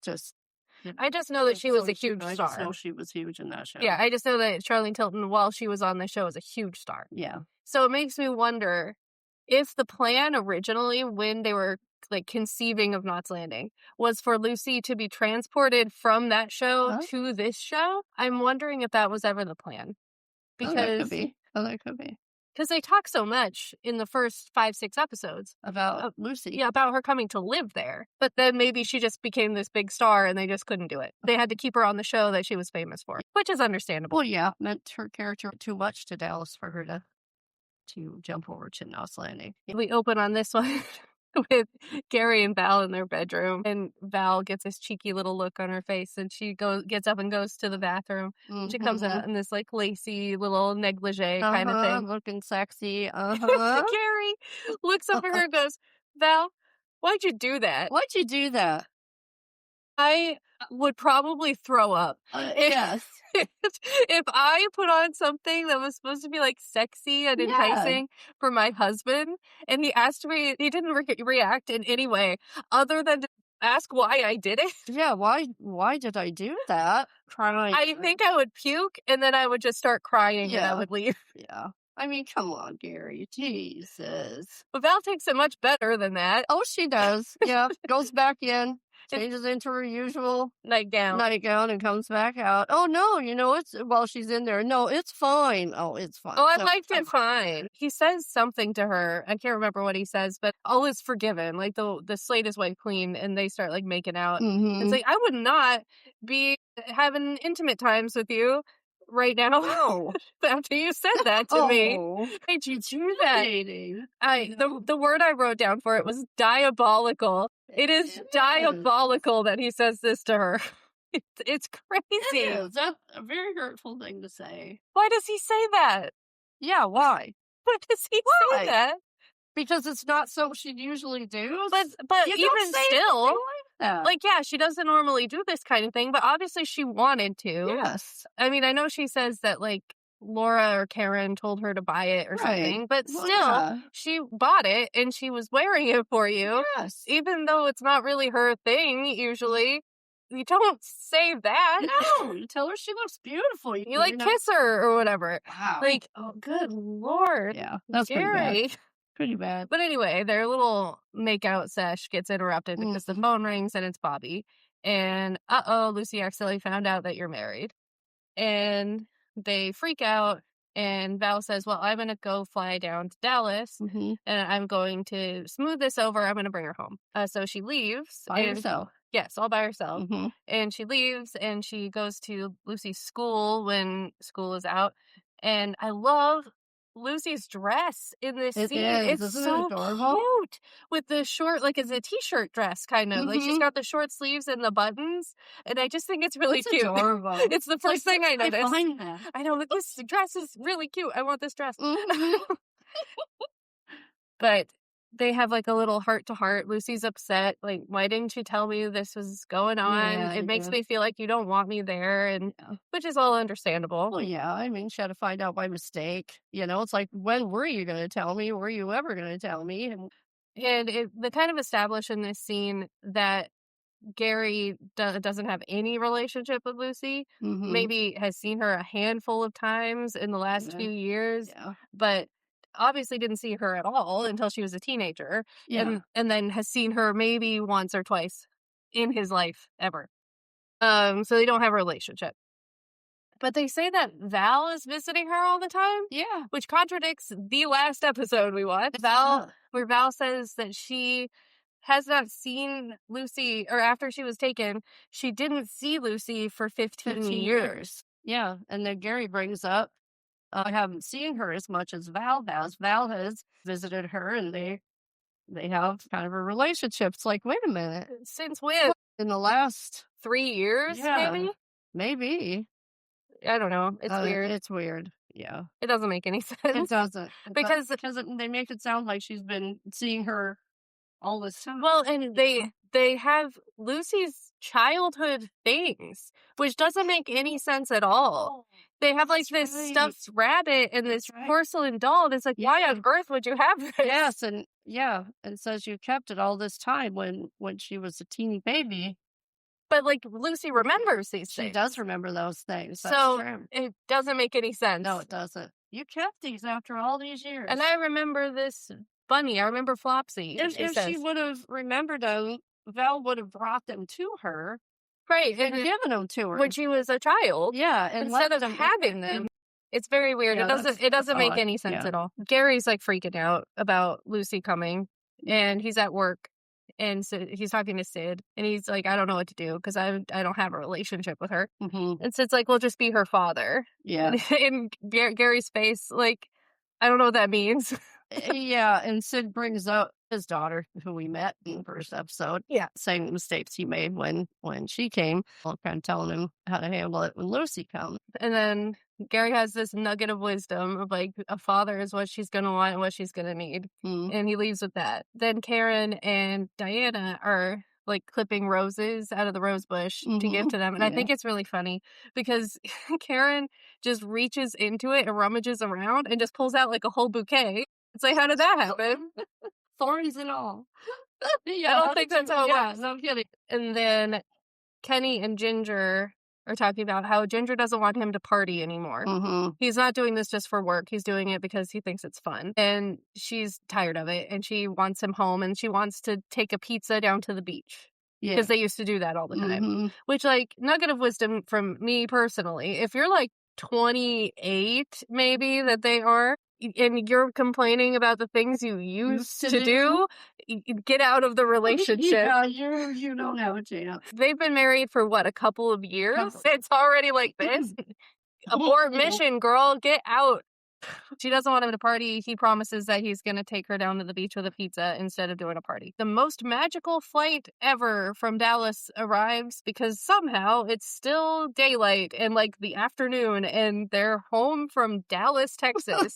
I just know that she was a huge star. I just know she was huge in that show. Yeah, I just know that Charlene Tilton, while she was on the show, was a huge star. Yeah. So it makes me wonder if the plan originally, when they were like conceiving of Knots Landing, was for Lucy to be transported from that show to this show. I'm wondering if that was ever the plan. Because that could be. Because they talk so much in the first 5-6 episodes about Lucy. Yeah, about her coming to live there. But then maybe she just became this big star and they just couldn't do it. They had to keep her on the show that she was famous for, which is understandable. Well, yeah, meant her character too much to Dallas for her to jump over to Knots Landing. We open on this one. with Gary and Val in their bedroom, and Val gets this cheeky little look on her face, and she gets up and goes to the bathroom. She comes out in this like lacy little negligee kind of thing, looking sexy. Gary looks up at her and goes, "Val, why'd you do that?" Why'd you do that? I would probably throw up. Yes. If I put on something that was supposed to be like sexy and enticing for my husband, and he asked me, he didn't react in any way other than to ask why I did it. Yeah, why did I do that? I think I would puke, and then I would just start crying and I would leave. Yeah. I mean, come on, Gary. Jesus. But Val takes it much better than that. Oh, she does. Yeah. Goes back in, changes into her usual Nightgown. And comes back out. Oh, no, it's while she's in there. No, it's fine. Oh, it's fine. Oh, I liked it fine. He says something to her. I can't remember what he says, but all is forgiven. Like the slate is wiped clean, and they start like making out. It's like, I would not be having intimate times with you right now. Oh. After you said that to me. Why'd you do that? The word I wrote down for it was diabolical. It is diabolical that he says this to her. It's crazy. It is. That's a very hurtful thing to say. Why does he say that? Yeah, why? Why does he say that? Because it's not something she'd usually do. But even still, like, yeah, she doesn't normally do this kind of thing, but obviously she wanted to. Yes. I mean, I know she says that like Laura or Karen told her to buy it or something, but still, she bought it and she was wearing it for you. Yes. Even though it's not really her thing, usually. You don't say that. No, you tell her she looks beautiful. You like kiss her or whatever. Wow. Like, oh, good Lord. Yeah, that's Gary. Pretty bad. But anyway, their little makeout sesh gets interrupted because the phone rings and it's Bobby. And Lucy accidentally found out that you're married. And they freak out. And Val says, well, I'm going to go fly down to Dallas. And I'm going to smooth this over. I'm going to bring her home. So she leaves. By herself. Yes, all by herself. And she leaves and she goes to Lucy's school when school is out. And I love Lucy's dress in this scene. It's so cute with the short, like it's a t-shirt dress kind of. Like she's got the short sleeves and the buttons. And I just think it's really cute. Adorable. It's the first thing I noticed. I find that. I know, like, this dress is really cute. I want this dress. But they have like a little heart-to-heart. Lucy's upset. Like, why didn't you tell me this was going on? Yeah, it makes me feel like you don't want me there, and which is all understandable. Well, yeah, I mean, she had to find out by mistake. It's like, when were you going to tell me? Were you ever going to tell me? And they kind of establish in this scene that Gary doesn't have any relationship with Lucy. Maybe has seen her a handful of times in the last few years, but obviously didn't see her at all until she was a teenager. And then has seen her maybe once or twice in his life ever. So they don't have a relationship. But they say that Val is visiting her all the time. Yeah. Which contradicts the last episode we watched. Where Val says that she has not seen Lucy, or after she was taken, she didn't see Lucy for 15 years. Yeah. And then Gary brings up, I haven't seen her as much as Val has. Val has visited her, and they have kind of a relationship. It's like, wait a minute. Since when? In the last 3 years, maybe? Maybe. I don't know. It's weird. It's weird. Yeah. It doesn't make any sense. It doesn't. Because they make it sound like she's been seeing her all this time. Well, and they have Lucy's childhood things, which doesn't make any sense at all. They have like this stuffed rabbit and this porcelain doll. And it's like, why on earth would you have this? Yes, and says you kept it all this time when she was a teeny baby. But like Lucy remembers these things. She does remember those things. So it doesn't make any sense. No, it doesn't. You kept these after all these years. And I remember this bunny. I remember Flopsy. If she would have remembered them, Val would have brought them to her. Right. And given them to her. When she was a child. Yeah. And instead of having them. It's very weird. Yeah, it doesn't make any sense at all. Gary's like freaking out about Lucy coming, and he's at work, and so he's talking to Sid, and he's like, I don't know what to do because I don't have a relationship with her. And Sid's like, well, just be her father. Yeah. In Gary's face, like, I don't know what that means. Yeah, and Sid brings up his daughter, who we met in the first episode. Yeah. Saying the mistakes he made when she came. I'm kind of telling him how to handle it when Lucy comes. And then Gary has this nugget of wisdom of like a father is what she's gonna want and what she's gonna need. And he leaves with that. Then Karen and Diana are like clipping roses out of the rose bush to give to them. And I think it's really funny because Karen just reaches into it and rummages around and just pulls out like a whole bouquet. It's like, how did that happen? Thorns and all. I don't think that's how it works. No kidding. And then Kenny and Ginger are talking about how Ginger doesn't want him to party anymore. He's not doing this just for work. He's doing it because he thinks it's fun. And she's tired of it. And she wants him home. And she wants to take a pizza down to the beach. Because they used to do that all the time. Which, like, nugget of wisdom from me personally. If you're, like, 28, maybe, that they are, and you're complaining about the things you used to do, get out of the relationship. Yeah, you don't have a chance. They've been married for, what, a couple of years? It's already like this? Abort mission, girl. Get out. She doesn't want him to party. He promises that he's going to take her down to the beach with a pizza instead of doing a party. The most magical flight ever from Dallas arrives because somehow it's still daylight and like the afternoon and they're home from Dallas, Texas,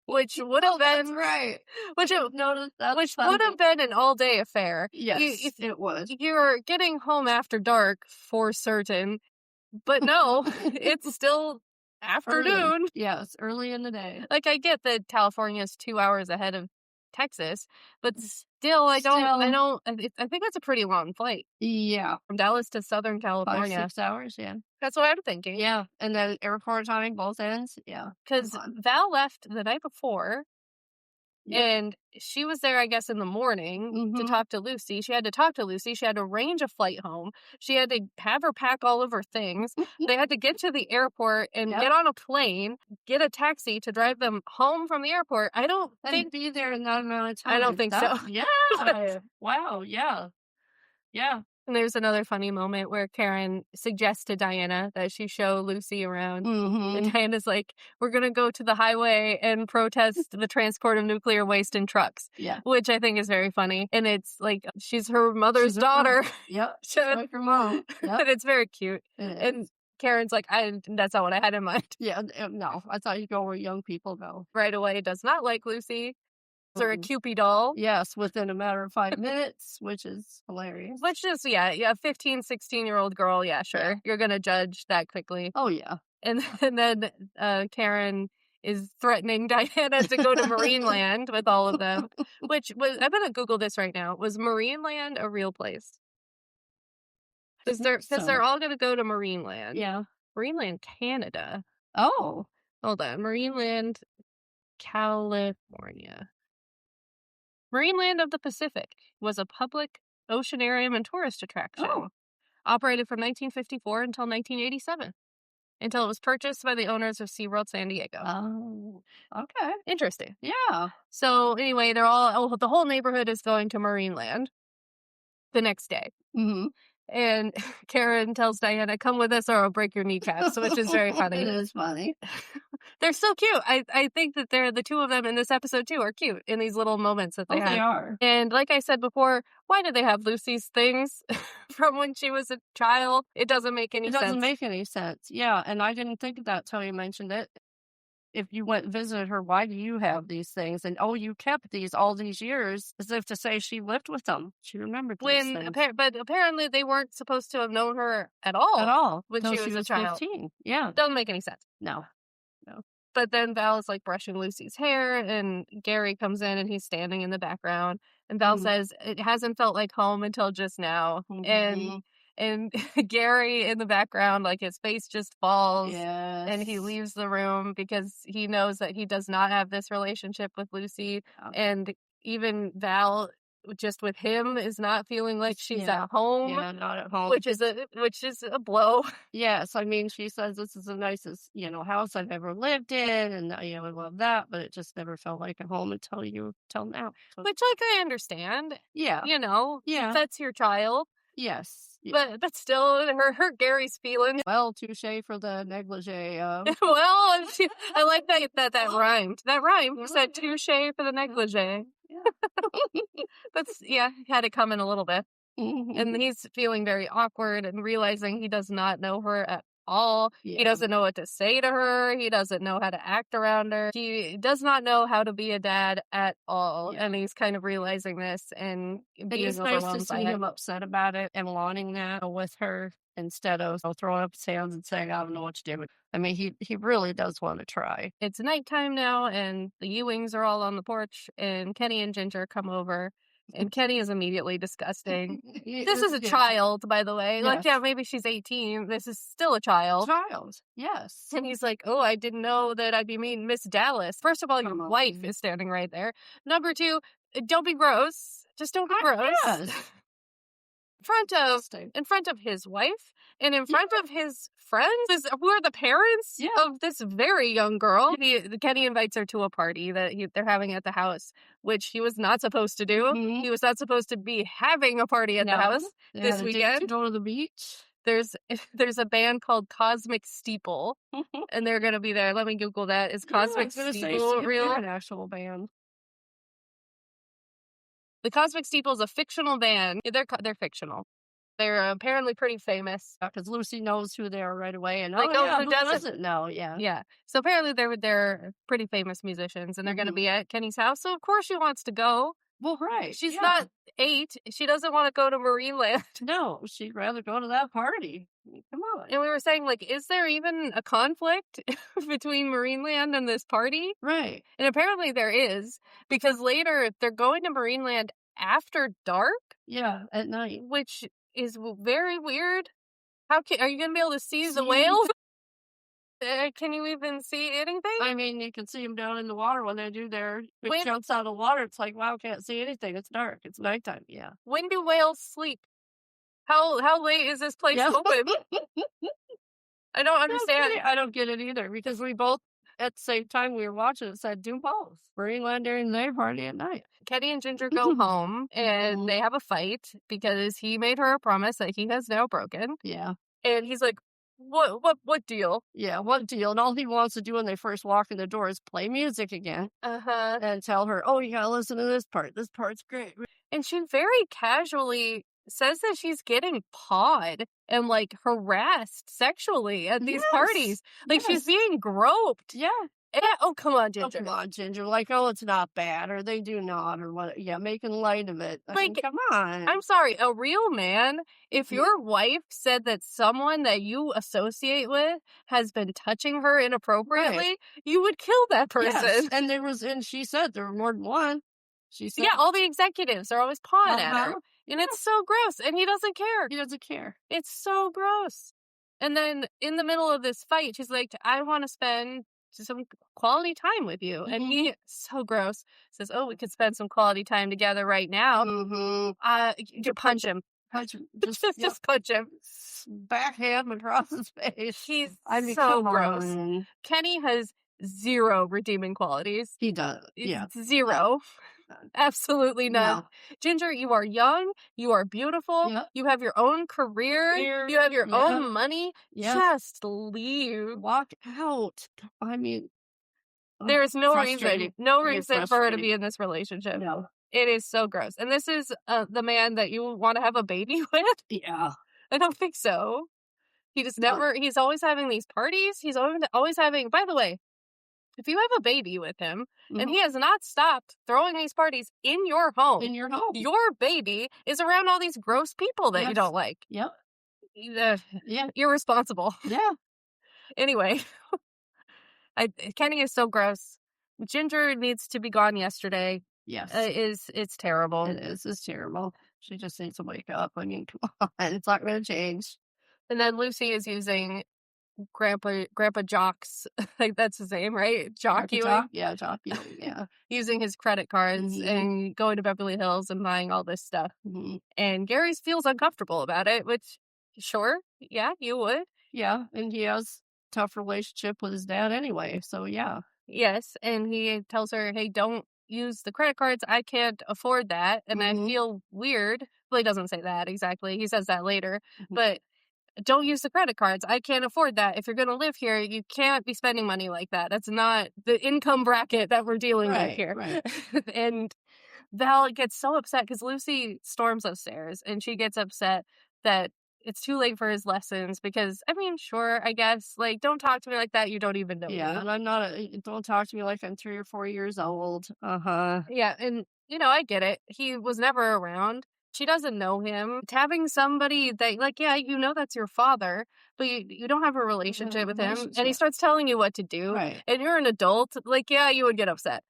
which would have been right. Which would have been an all-day affair. Yes, it was. You're getting home after dark for certain, but no, it's still afternoon. Early. Yeah, it's early in the day. Like, I get that California is 2 hours ahead of Texas, but still, I think that's a pretty long flight. Yeah. From Dallas to Southern California. 5-6 hours, yeah. That's what I'm thinking. Yeah, and then airport timing, both ends, yeah. Because Val left the night before, and she was there, I guess, in the morning to talk to Lucy. She had to talk to Lucy. She had to arrange a flight home. She had to have her pack all of her things. They had to get to the airport and get on a plane, get a taxi to drive them home from the airport. I don't think... be there in that amount of time. I don't think so. Yeah. Wow, yeah. Yeah. And there's another funny moment where Karen suggests to Diana that she show Lucy around. And Diana's like, we're going to go to the highway and protest the transport of nuclear waste in trucks. Yeah. Which I think is very funny. And it's like, she's her mother's daughter. Yep. Like her mom. Yep. And it's very cute. And Karen's like, that's not what I had in mind. Yeah, no. I thought you'd go where young people go. Right away, does not like Lucy. Or a Cupid doll. Yes, within a matter of 5 minutes, which is hilarious. Which is, a 15, 16-year-old girl, yeah, sure. Yeah. You're going to judge that quickly. Oh, yeah. And then Karen is threatening Diana to go to Marineland with all of them, which was, I'm going to Google this right now. Was Marineland a real place? Because they're all going to go to Marineland. Yeah. Marineland, Canada. Oh. Hold on. Marineland, California. Marineland of the Pacific was a public oceanarium and tourist attraction. Operated from 1954 until 1987. Until it was purchased by the owners of SeaWorld San Diego. Oh, okay. Interesting. Yeah. So anyway, the whole neighborhood is going to Marineland the next day. And Karen tells Diana, come with us or I'll break your kneecaps, which is very funny. It is funny. They're so cute. I think that the two of them in this episode, too, are cute in these little moments that they have. They are. And like I said before, why did they have Lucy's things from when she was a child? It doesn't make any sense. It doesn't make any sense. Yeah, and I didn't think of that till you mentioned it. If you went and visited her, why do you have these things? And, you kept these all these years, as if to say she lived with them. She remembered these things. But apparently they weren't supposed to have known her at all. At all. When she was a child. 15. Yeah. Doesn't make any sense. No. But then Val is like brushing Lucy's hair and Gary comes in and he's standing in the background. And Val says, it hasn't felt like home until just now. And Gary in the background, like his face just falls and he leaves the room because he knows that he does not have this relationship with Lucy. And even Val, just with him, is not feeling like she's at home. Yeah, not at home. Which is a blow. Yes, I mean, she says this is the nicest, house I've ever lived in, and I love that, but it just never felt like a home until now. So. Which, I understand. Yeah. That's your child. Yes. Yeah. But still, her Gary's feelings. Well, touche for the negligee. Well, I like that rhymed. That rhymed. You said touche for the negligee. Yeah, had it coming a little bit. And he's feeling very awkward and realizing he does not know her at all. Yeah. He doesn't know what to say to her. He doesn't know how to act around her. He does not know how to be a dad at all. Yeah. And he's kind of realizing this and being It's nice to see him upset about it and wanting that with her instead of throwing up his hands and saying, I don't know what to do. I mean, he really does want to try. It's nighttime now, and the Ewings are all on the porch, and Kenny and Ginger come over. And Kenny is immediately disgusting. This is a child, by the way. Yes. Like, yeah, maybe she's 18. This is still a child. Yes. And he's like, oh, I didn't know that I'd be meeting Miss Dallas. First of all, your wife is standing right there. Number two, don't be gross. Just don't be gross. Yes. In front of his wife and in front of his friends, who are the parents of this very young girl. Kenny invites her to a party that they're having at the house, which he was not supposed to do. He was not supposed to be having a party at the house this weekend. To go to the beach. There's a band called Cosmic Steeple, and they're going to be there. Let me Google that. Is Cosmic Steeple real? An actual band. The Cosmic Steeple is a fictional band. They're fictional. They're apparently pretty famous. Because Lucy knows who they are right away. And who who doesn't know? Yeah. Yeah. So apparently they're pretty famous musicians, and they're going to be at Kenny's house. So of course she wants to go. Well, right. She's not 8. She doesn't want to go to Marineland. No, she'd rather go to that party. Come on. And we were saying, like, is there even a conflict between Marineland and this party? Right. And apparently there is, because later they're going to Marineland after dark. Yeah, at night. Which is very weird. Are you going to be able to see the whales? Can you even see anything? I mean, you can see them down in the water when they do their big jumps out of the water. It's like, wow, can't see anything. It's dark. It's nighttime. Yeah. When do whales sleep? How late is this place open? I don't understand. I don't get it either, because we both, at the same time we were watching it, said do both. Marineland during the day, party at night. Kenny and Ginger go home, and they have a fight because he made her a promise that he has now broken. Yeah. And he's like, What deal? Yeah, what deal? And all he wants to do when they first walk in the door is play music again. And tell her, oh, you gotta listen to this part. This part's great. And she very casually says that she's getting pawed and, like, harassed sexually at these parties. Like, she's being groped. Yeah. Oh, come on, Ginger. Oh, come on, Ginger. Like, oh, it's not bad, or they do not, or what. Yeah, making light of it. I mean, come on. I'm sorry. A real man, if your wife said that someone that you associate with has been touching her inappropriately, you would kill that person. Yes. And she said there were more than one. She said, yeah, all the executives are always pawing at her. And it's so gross. And he doesn't care. He doesn't care. It's so gross. And then in the middle of this fight, she's like, I want to spend some quality time with you. And he, so gross, says, oh, we could spend some quality time together right now. You punch him. Punch him. Just punch him. Backhand across his face. He's so gross. On. Kenny has 0 redeeming qualities. He does. Yeah. 0. Absolutely none. No. Ginger, you are young. You are beautiful. Yep. You have your own career. You have your own money. Yep. Just leave. Walk out. I mean, there's no reason for her to be in this relationship. No. It is so gross. And this is the man that you want to have a baby with? Yeah. I don't think so. He just never, he's always having these parties. He's always having, by the way, if you have a baby with him and he has not stopped throwing these parties in your home, your baby is around all these gross people that you don't like. Yep. Irresponsible. Yeah. Anyway, Kenny is so gross. Ginger needs to be gone yesterday. Yes. It's terrible. It is. It's terrible. She just needs to wake up. I mean, come on. It's not going to change. And then Lucy is using Grandpa Jock's, like, that's his name, right? Jock Ewing? Yeah, Jock Ewing, yeah. Using his credit cards and going to Beverly Hills and buying all this stuff. And Gary feels uncomfortable about it, which, sure, yeah, you would. Yeah, and he has a tough relationship with his dad anyway, so yeah. Yes, and he tells her, hey, don't use the credit cards. I can't afford that, and I feel weird Well, he doesn't say that exactly. He says that later. But don't use the credit cards. I can't afford that. If you're going to live here, you can't be spending money like that. That's not the income bracket that we're dealing with here. Right. And Val gets so upset because Lucy storms upstairs and she gets upset that it's too late for his lessons because, I mean, sure, I guess, like, don't talk to me like that. You don't even know Yeah, me. and I'm not don't talk to me like I'm 3 or 4 years old. Uh-huh. Yeah, and, I get it. He was never around. She doesn't know him. Having somebody that, like, yeah, that's your father, but you don't have a relationship with him, and he Relationship. starts telling you what to do, Right. and you're an adult, like, yeah, you would get upset.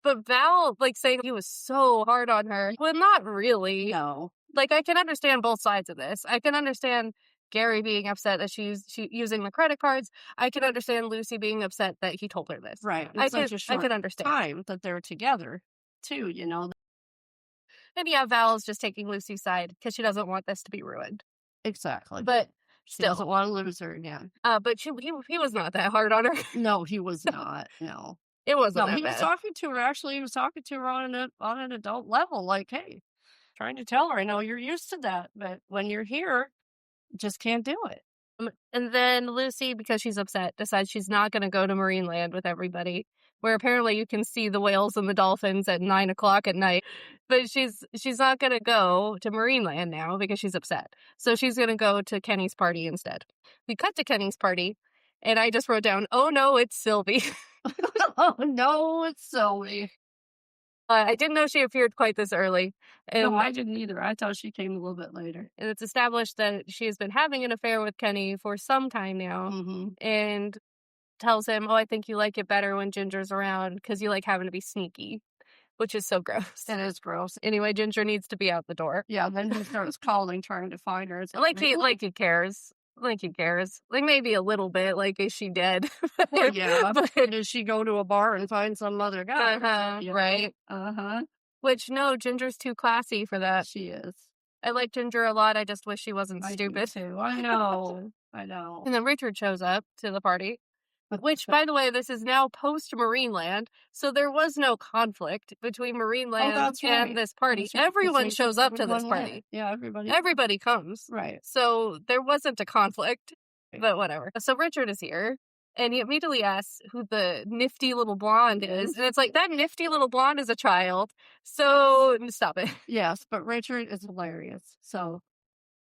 But Val, like, saying he was so hard on her, well, not really. No. Like, I can understand both sides of this. I can understand Gary being upset that she's using the credit cards. I can understand Lucy being upset that he told her this. Right. I It's such could a I short could understand. time that they're together, too, you know? And yeah, Val is just taking Lucy's side because she doesn't want this to be ruined. Exactly. But She doesn't still, wanna lose her again. but he was not that hard on her. No, he was not, no. It wasn't No, that he was bad. talking to her actually, he was talking to her on an adult level, like, "Hey," trying to tell her, "I know you're used to that, but when you're here, just can't do it." And then Lucy, because she's upset, decides she's not going to go to Marineland with everybody, where apparently you can see the whales and the dolphins at 9 o'clock at night. But she's not going to go to Marineland now because she's upset. So she's going to go to Kenny's party instead. We cut to Kenny's party, and I just wrote down, "Oh no, it's Sylvie." Oh, no, it's Zoe. I didn't know she appeared quite this early. No, And, I didn't either. I thought she came a little bit later. and it's established that she has been having an affair with Kenny for some time now. Mhm. And tells him, "Oh, I think you like it better when Ginger's around because you like having to be sneaky," which is so gross. It is gross. Anyway, Ginger needs to be out the door. Yeah, then he starts calling, trying to find her. It's Like he cares. Like he cares. Like maybe a little bit. Like, is she dead? Well, yeah, But does she go to a bar and find some other guy? You know? right. Uh-huh. Which no, Ginger's too classy for that. She is. I like Ginger a lot. I just wish she wasn't I do stupid. too. I know. I know. And then Richard shows up to the party. Which, by the way, this is now post Marineland, so there was no conflict between Marineland that's right. and this party. That's right. Everyone It's shows up to this everyone party. went. Yeah, everybody. Everybody comes. Right. So there wasn't a conflict, Right. but whatever. So Richard is here, and he immediately asks who the nifty little blonde is. And it's like, that nifty little blonde is a child. So stop it. Yes, but Richard is hilarious. So,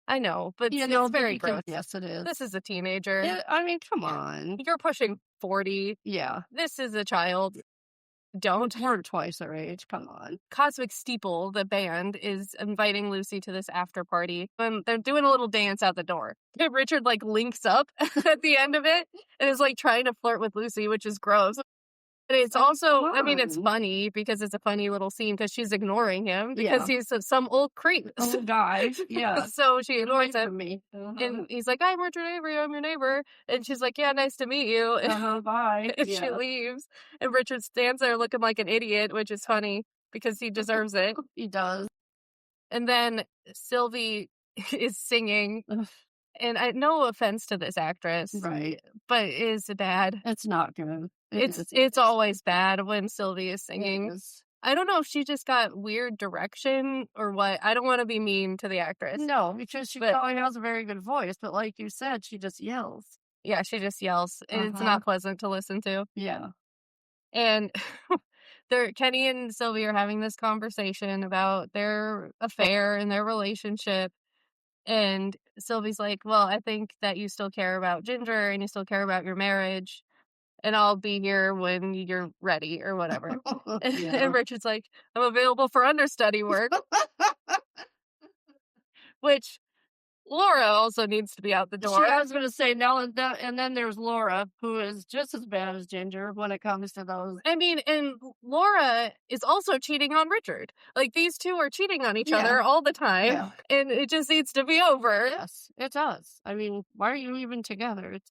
I know, but you it's know, very gross. yes, it is. This is a teenager. I mean, come on. You're pushing 40. Yeah. This is a child. Don't. We're twice our age. Come on. Cosmic Steeple, the band, is inviting Lucy to this after party. And they're doing a little dance out the door. And Richard, like, links up at the end of it and is, like, trying to flirt with Lucy, which is gross. And it's also, I mean, it's funny because it's a funny little scene because she's ignoring him because he's some old creep. Oh, guy. Yeah. So she ignores Away him. from me. Uh-huh. And he's like, "I'm Richard Avery, I'm your neighbor." And she's like, "Yeah, nice to meet you." Bye. And Yeah. she leaves. And Richard stands there looking like an idiot, which is funny because he deserves it. He does. And then Sylvie is singing. Ugh. And no offense to this actress, Right. but it is bad. It's not good. It's always bad when Sylvie is singing. It is. I don't know if she just got weird direction or what. I don't want to be mean to the actress. No, because she probably has a very good voice, but like you said, she just yells. Yeah, she just yells. It's Uh-huh. not pleasant to listen to. Yeah. And Kenny and Sylvie are having this conversation about their affair and their relationship. And Sylvie's like, "Well, I think that you still care about Ginger and you still care about your marriage. And I'll be here when you're ready," or whatever. Yeah. And Richard's like, "I'm available for understudy work," which Laura also needs to be out the door. I was going to say, now and then there's Laura, who is just as bad as Ginger when it comes to those. I mean, and Laura is also cheating on Richard. Like, these two are cheating on each other all the time, Yeah. and it just needs to be over. Yes, it does. I mean, why are you even together? It's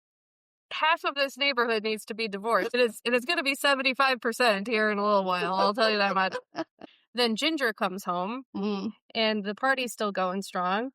Half of this neighborhood needs to be divorced. It's going to be 75% here in a little while, I'll tell you that much. Then Ginger comes home, mm, and the party's still going strong.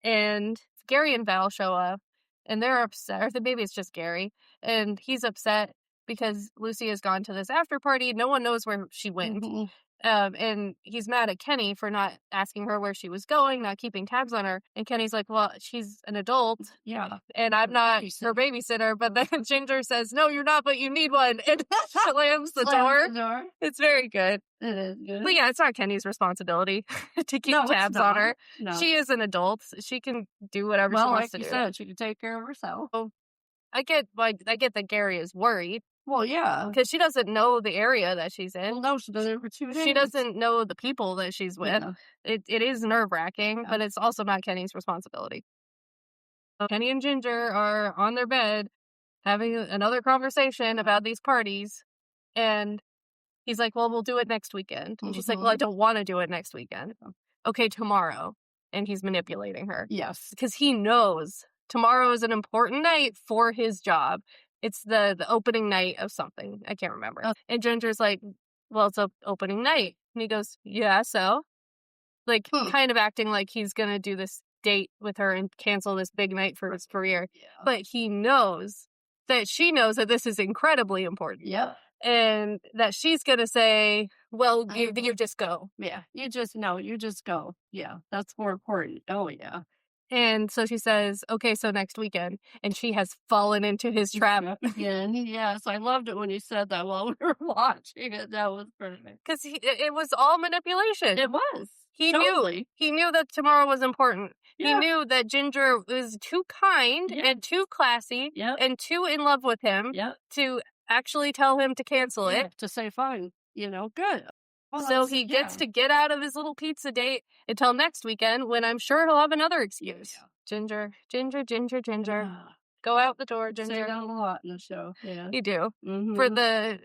And Gary and Val show up, and they're upset. Or maybe it's just Gary, and he's upset because Lucy has gone to this after party. No one knows where she went. mhm. And he's mad at Kenny for not asking her where she was going, not keeping tabs on her. And Kenny's like, well, she's an adult. Yeah. And I'm not her babysitter. But then Ginger says, no, you're not, but you need one. And slams the door. It's very good. It is good. But yeah, it's not Kenny's responsibility to keep tabs on her. No. She is an adult. She can do whatever she wants to do. Well, like you said, she can take care of herself. So, I get that Gary is worried. Well, yeah. Because she doesn't know the area that she's in. Well, no, she doesn't for 2 days. She doesn't know the people that she's with. Yeah. It is nerve-wracking, but it's also not Kenny's responsibility. So Kenny and Ginger are on their bed having another conversation about these parties, and he's like, well, we'll do it next weekend. And she's like, well, I don't want to do it next weekend. Okay, tomorrow. And he's manipulating her. Yes. Because he knows tomorrow is an important night for his job. It's the opening night of something. I can't remember. And Ginger's like, well, it's opening night. And he goes, yeah, so? Like, kind of acting like he's going to do this date with her and cancel this big night for his career. Yeah. But he knows that she knows that this is incredibly important. Yep. And that she's going to say, well, you just go. Yeah. You just go. Yeah. That's more important. Oh, yeah. And so she says, okay, so next weekend. And she has fallen into his trap. Again, yes. I loved it when you said that while we were watching it. That was perfect. Because it was all manipulation. It was. He totally. knew that tomorrow was important. Yeah. He knew that Ginger was too kind and too classy and too in love with him to actually tell him to cancel it. To say, fine, good. Well, so he gets to get out of his little pizza date until next weekend when I'm sure he'll have another excuse. Yeah. Ginger. Go out the door, Ginger. Say that a lot in the show. Yeah. You do. Mm-hmm. For the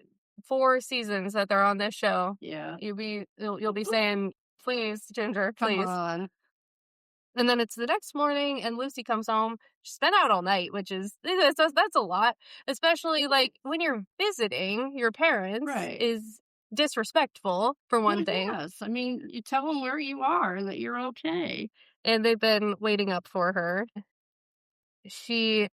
4 seasons that they're on this show. Yeah. You'll be saying, please, Ginger, please. Come on. And then it's the next morning, and Lucy comes home. She's been out all night, which is that's a lot, especially like when you're visiting your parents. Right. Is disrespectful for one thing. Yes, I mean, you tell them where you are and that you're okay. And they've been waiting up for her. She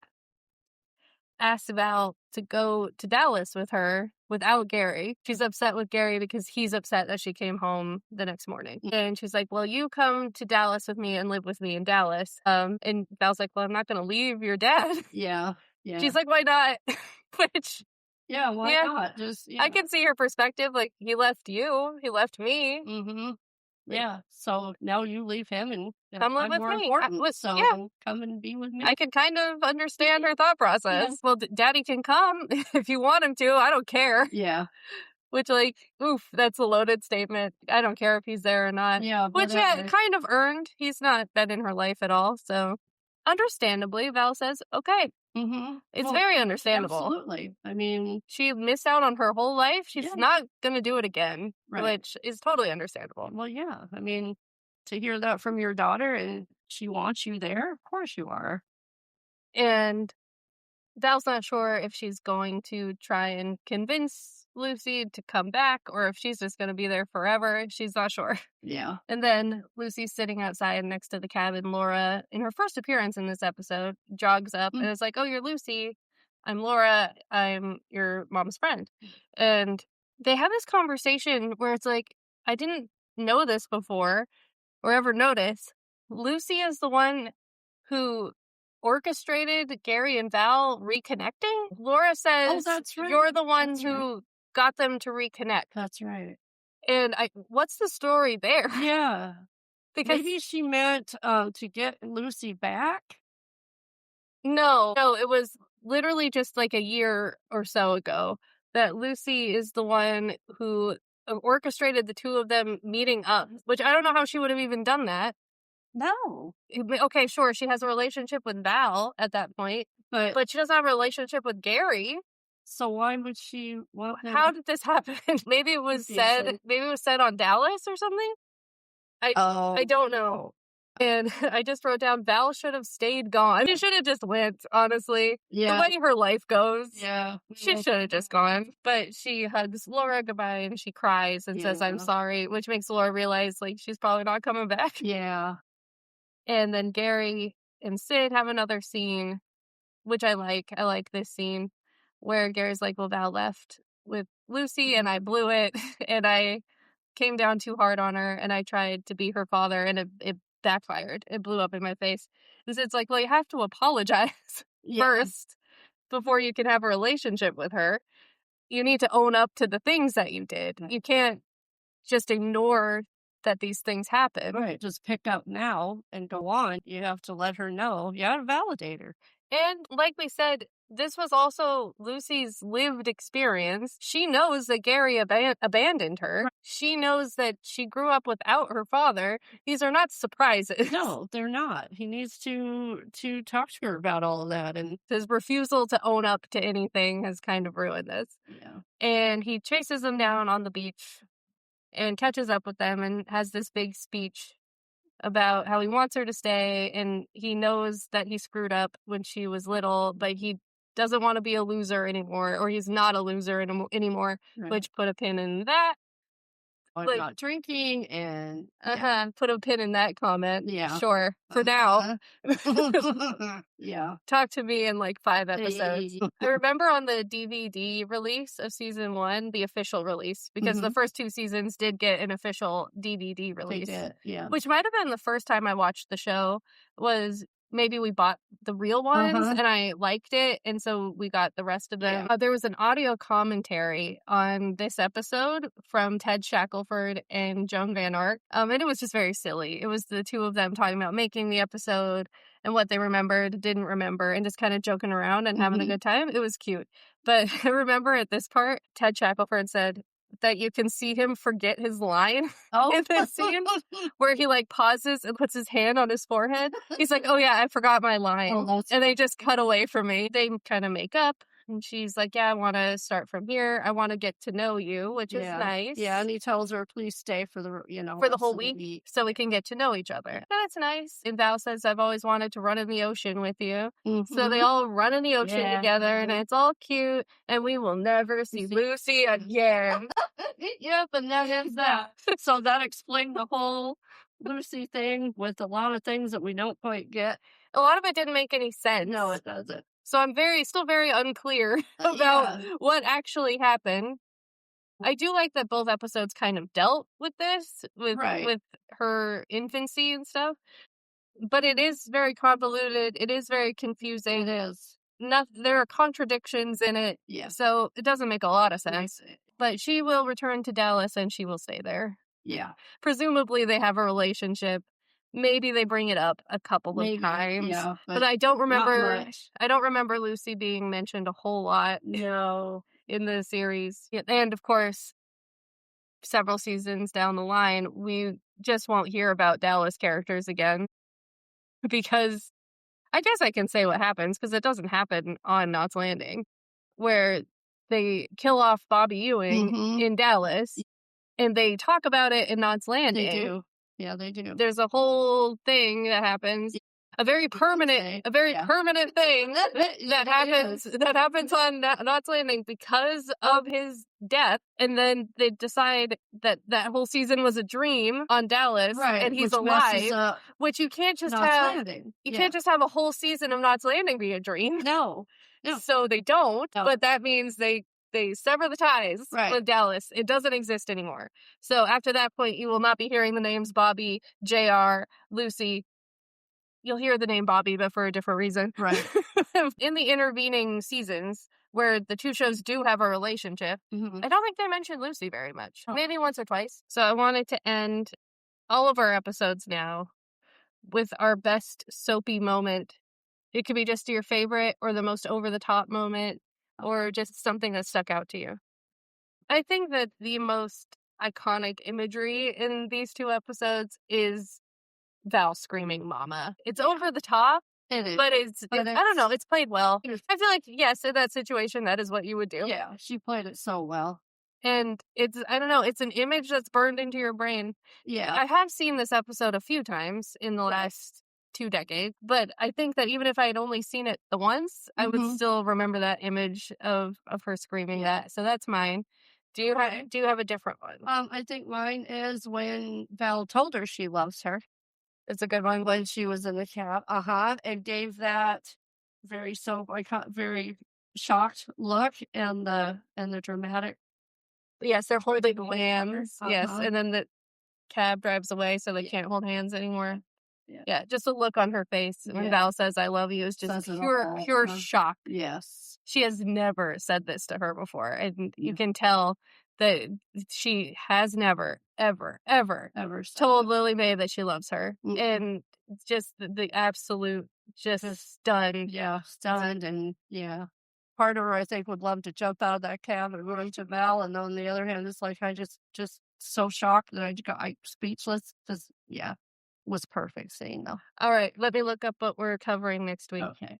asked Val to go to Dallas with her without Gary. She's upset with Gary because he's upset that she came home the next morning. And she's like, well, you come to Dallas with me and live with me in Dallas. And Val's like, well, I'm not going to leave your dad. Yeah. She's like, why not? Which... Yeah, why not? I can see her perspective. Like, he left you. He left me. Mm-hmm. Yeah, so now you leave him and come live with me. Come and be with me. I can kind of understand her thought process. Yeah. Well, Daddy can come if you want him to. I don't care. Yeah. Which, like, oof, that's a loaded statement. I don't care if he's there or not. Yeah. Which, kind of earned. He's not been in her life at all. So, understandably, Val says, okay. Mm-hmm. It's very understandable. Absolutely. I mean, she missed out on her whole life. She's not going to do it again, which is totally understandable. Well, yeah. I mean, to hear that from your daughter and she wants you there, of course you are. And Val's not sure if she's going to try and convince Lucy to come back or if she's just going to be there forever. She's not sure. Yeah. And then Lucy's sitting outside next to the cabin. Laura, in her first appearance in this episode, jogs up and is like, oh, you're Lucy. I'm Laura. I'm your mom's friend. And they have this conversation where it's like, I didn't know this before or ever notice. Lucy is the one who orchestrated Gary and Val reconnecting. Laura says, that's right. You're the one who got them to reconnect. That's right. And what's the story there? Yeah. Because maybe she meant to get Lucy back? No, it was literally just like a year or so ago that Lucy is the one who orchestrated the two of them meeting up, which I don't know how she would have even done that. No. Okay, sure, she has a relationship with Val at that point, but she doesn't have a relationship with Gary. So why would she want him? How did this happen? Maybe it was said on Dallas or something? I don't know. And I just wrote down, Val should have stayed gone. She should have just went, honestly. Yeah. The way her life goes. Yeah. She should have just gone. But she hugs Laura goodbye and she cries and says, I'm sorry, which makes Laura realize, like, she's probably not coming back. Yeah. And then Gary and Sid have another scene, which I like. I like this scene where Gary's like, well, Val left with Lucy and I blew it and I came down too hard on her, and I tried to be her father, and it backfired. It blew up in my face. And so it's like, well, you have to apologize first before you can have a relationship with her. You need to own up to the things that you did. You can't just ignore that these things happen. Right. Just pick up now and go on. You have to let her know. You gotta validate her. And like we said, this was also Lucy's lived experience. She knows that Gary abandoned her. Right. She knows that she grew up without her father. These are not surprises. No, they're not. He needs to talk to her about all of that. And his refusal to own up to anything has kind of ruined this. Yeah. And he chases them down on the beach and catches up with them and has this big speech about how he wants her to stay, and he knows that he screwed up when she was little, but he doesn't want to be a loser anymore, or he's not a loser anymore, Right. which put a pin in that. I'm not drinking, and put a pin in that comment. Yeah. Sure. For now. Yeah. Talk to me in like 5 episodes. I remember on the DVD release of season 1, the official release, because the first 2 seasons did get an official DVD release. They did, yeah. Which might have been the first time I watched the show. Was maybe we bought the real ones and I liked it, and so we got the rest of them. There was an audio commentary on this episode from Ted Shackelford and Joan Van Ark, and it was just very silly. It was the two of them talking about making the episode and what they remembered, didn't remember, and just kind of joking around and having a good time. It was cute. But I remember at this part, Ted Shackelford said that you can see him forget his line in this scene where he like pauses and puts his hand on his forehead. He's like, oh yeah, I forgot my line. And they just cut away from me. They kind of make up. And she's like, yeah, I want to start from here. I want to get to know you, which is nice. Yeah, and he tells her, please stay for the, for the whole week so we can get to know each other. That's nice. And Val says, I've always wanted to run in the ocean with you. So they all run in the ocean together, and it's all cute, and we will never see Lucy again. Yep, and that is that. So that explained the whole Lucy thing with a lot of things that we don't quite get. A lot of it didn't make any sense. No, it doesn't. So I'm still very unclear about what actually happened. I do like that both episodes kind of dealt with this, with her infancy and stuff. But it is very convoluted. It is very confusing. It is. There are contradictions in it. Yeah. So it doesn't make a lot of sense. But she will return to Dallas and she will stay there. Yeah. Presumably they have a relationship. Maybe they bring it up a couple of times. Yeah, but I don't remember Lucy being mentioned a whole lot in the series. And of course, several seasons down the line, we just won't hear about Dallas characters again. Because I guess I can say what happens, because it doesn't happen on Knots Landing, where they kill off Bobby Ewing in Dallas, and they talk about it in Knots Landing. They do. Yeah, they do. There's a whole thing that happens. A very permanent thing that happens on Knots Landing because of his death, and then they decide that whole season was a dream on Dallas, and he's alive. Which you can't just have. You can't just have a whole season of Knots Landing be a dream. No. So they don't. No. But that means they sever the ties with Dallas. It doesn't exist anymore. So after that point, you will not be hearing the names Bobby, JR, Lucy. You'll hear the name Bobby, but for a different reason. Right. In the intervening seasons, where the two shows do have a relationship, I don't think they mentioned Lucy very much. Maybe once or twice. So I wanted to end all of our episodes now with our best soapy moment. It could be just your favorite or the most over-the-top moment, or just something that stuck out to you. I think that the most iconic imagery in these 2 episodes is Val screaming mama. It's over the top, but I don't know, it's played well. I feel like, yes, in that situation, that is what you would do. Yeah, she played it so well. And I don't know, it's an image that's burned into your brain. Yeah. I have seen this episode a few times in the last 2 decades, but I think that even if I had only seen it the once, I would still remember that image of her screaming that. So that's mine. Do you have a different one? I think mine is when Val told her she loves her. It's a good one. When she was in the cab, and gave that very shocked look, and the dramatic Yes, they're holding Holding hands. hands. Yes, and then the cab drives away, so they Yeah. can't hold hands anymore. Yeah. Yeah, just the look on her face when Yeah. Val says, "I love you," is just Says it pure all. pure shock. Yes. She has never said this to her before, and you Yeah. can tell that she has never, ever, ever Ever said told it. Lily Mae that she loves her, Mm. and just the absolute just stunned. Yeah, stunned, and yeah. Part of her, I think, would love to jump out of that cab and run to Val, and on the other hand, it's like I just so shocked that I speechless. Just was perfect scene though. All right, let me look up what we're covering next week. Okay.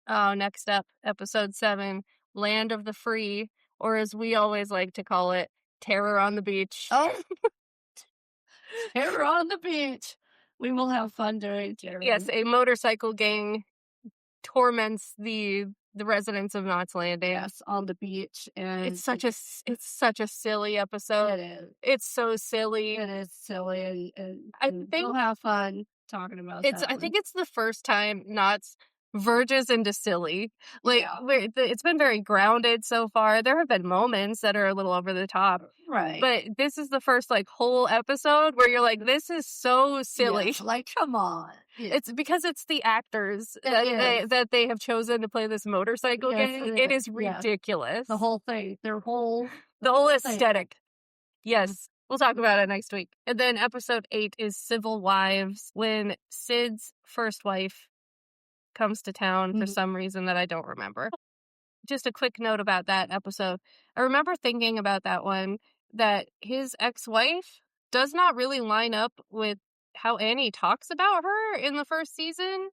Oh, next up, episode 7, Land of the Free, or as we always like to call it, Terror on the Beach. Oh, Terror on the Beach. We will have fun during Terror. Yes, a motorcycle gang torments the residents of Knots Landing. Yes, on the beach, and It's such a silly episode. It is. It's so silly. It is silly, and I we'll think have fun talking about that. I think it's the first time Knots verges into silly. Like Yeah. it's been very grounded so far. There have been moments that are a little over the top, Right. but this is the first like whole episode where you're like, this is so silly. Yeah, like, come on. Yeah. It's because it's the actors that they have chosen to play this motorcycle gang. It is ridiculous. The whole thing, the whole aesthetic. Yes. We'll talk about it next week. And then episode 8 is Civil Wives, when Sid's first wife comes to town for some reason that I don't remember. Just a quick note about that episode. I remember thinking about that one, that his ex-wife does not really line up with how Annie talks about her in the first season.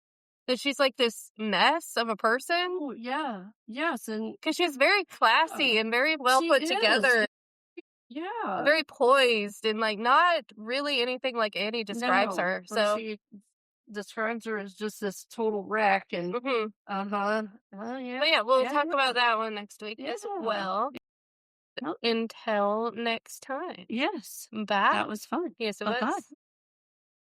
That she's like this mess of a person. Oh, yeah. Yes, and because she's very classy and very well put together. Yeah. Very poised and like not really anything like Annie describes her. So she describes her as just this total wreck, and yeah. Well, yeah. But yeah, we'll talk about that one next week as well. Yep. Until next time. Yes. Bye. That was fun. Yes, it Bye-bye. was.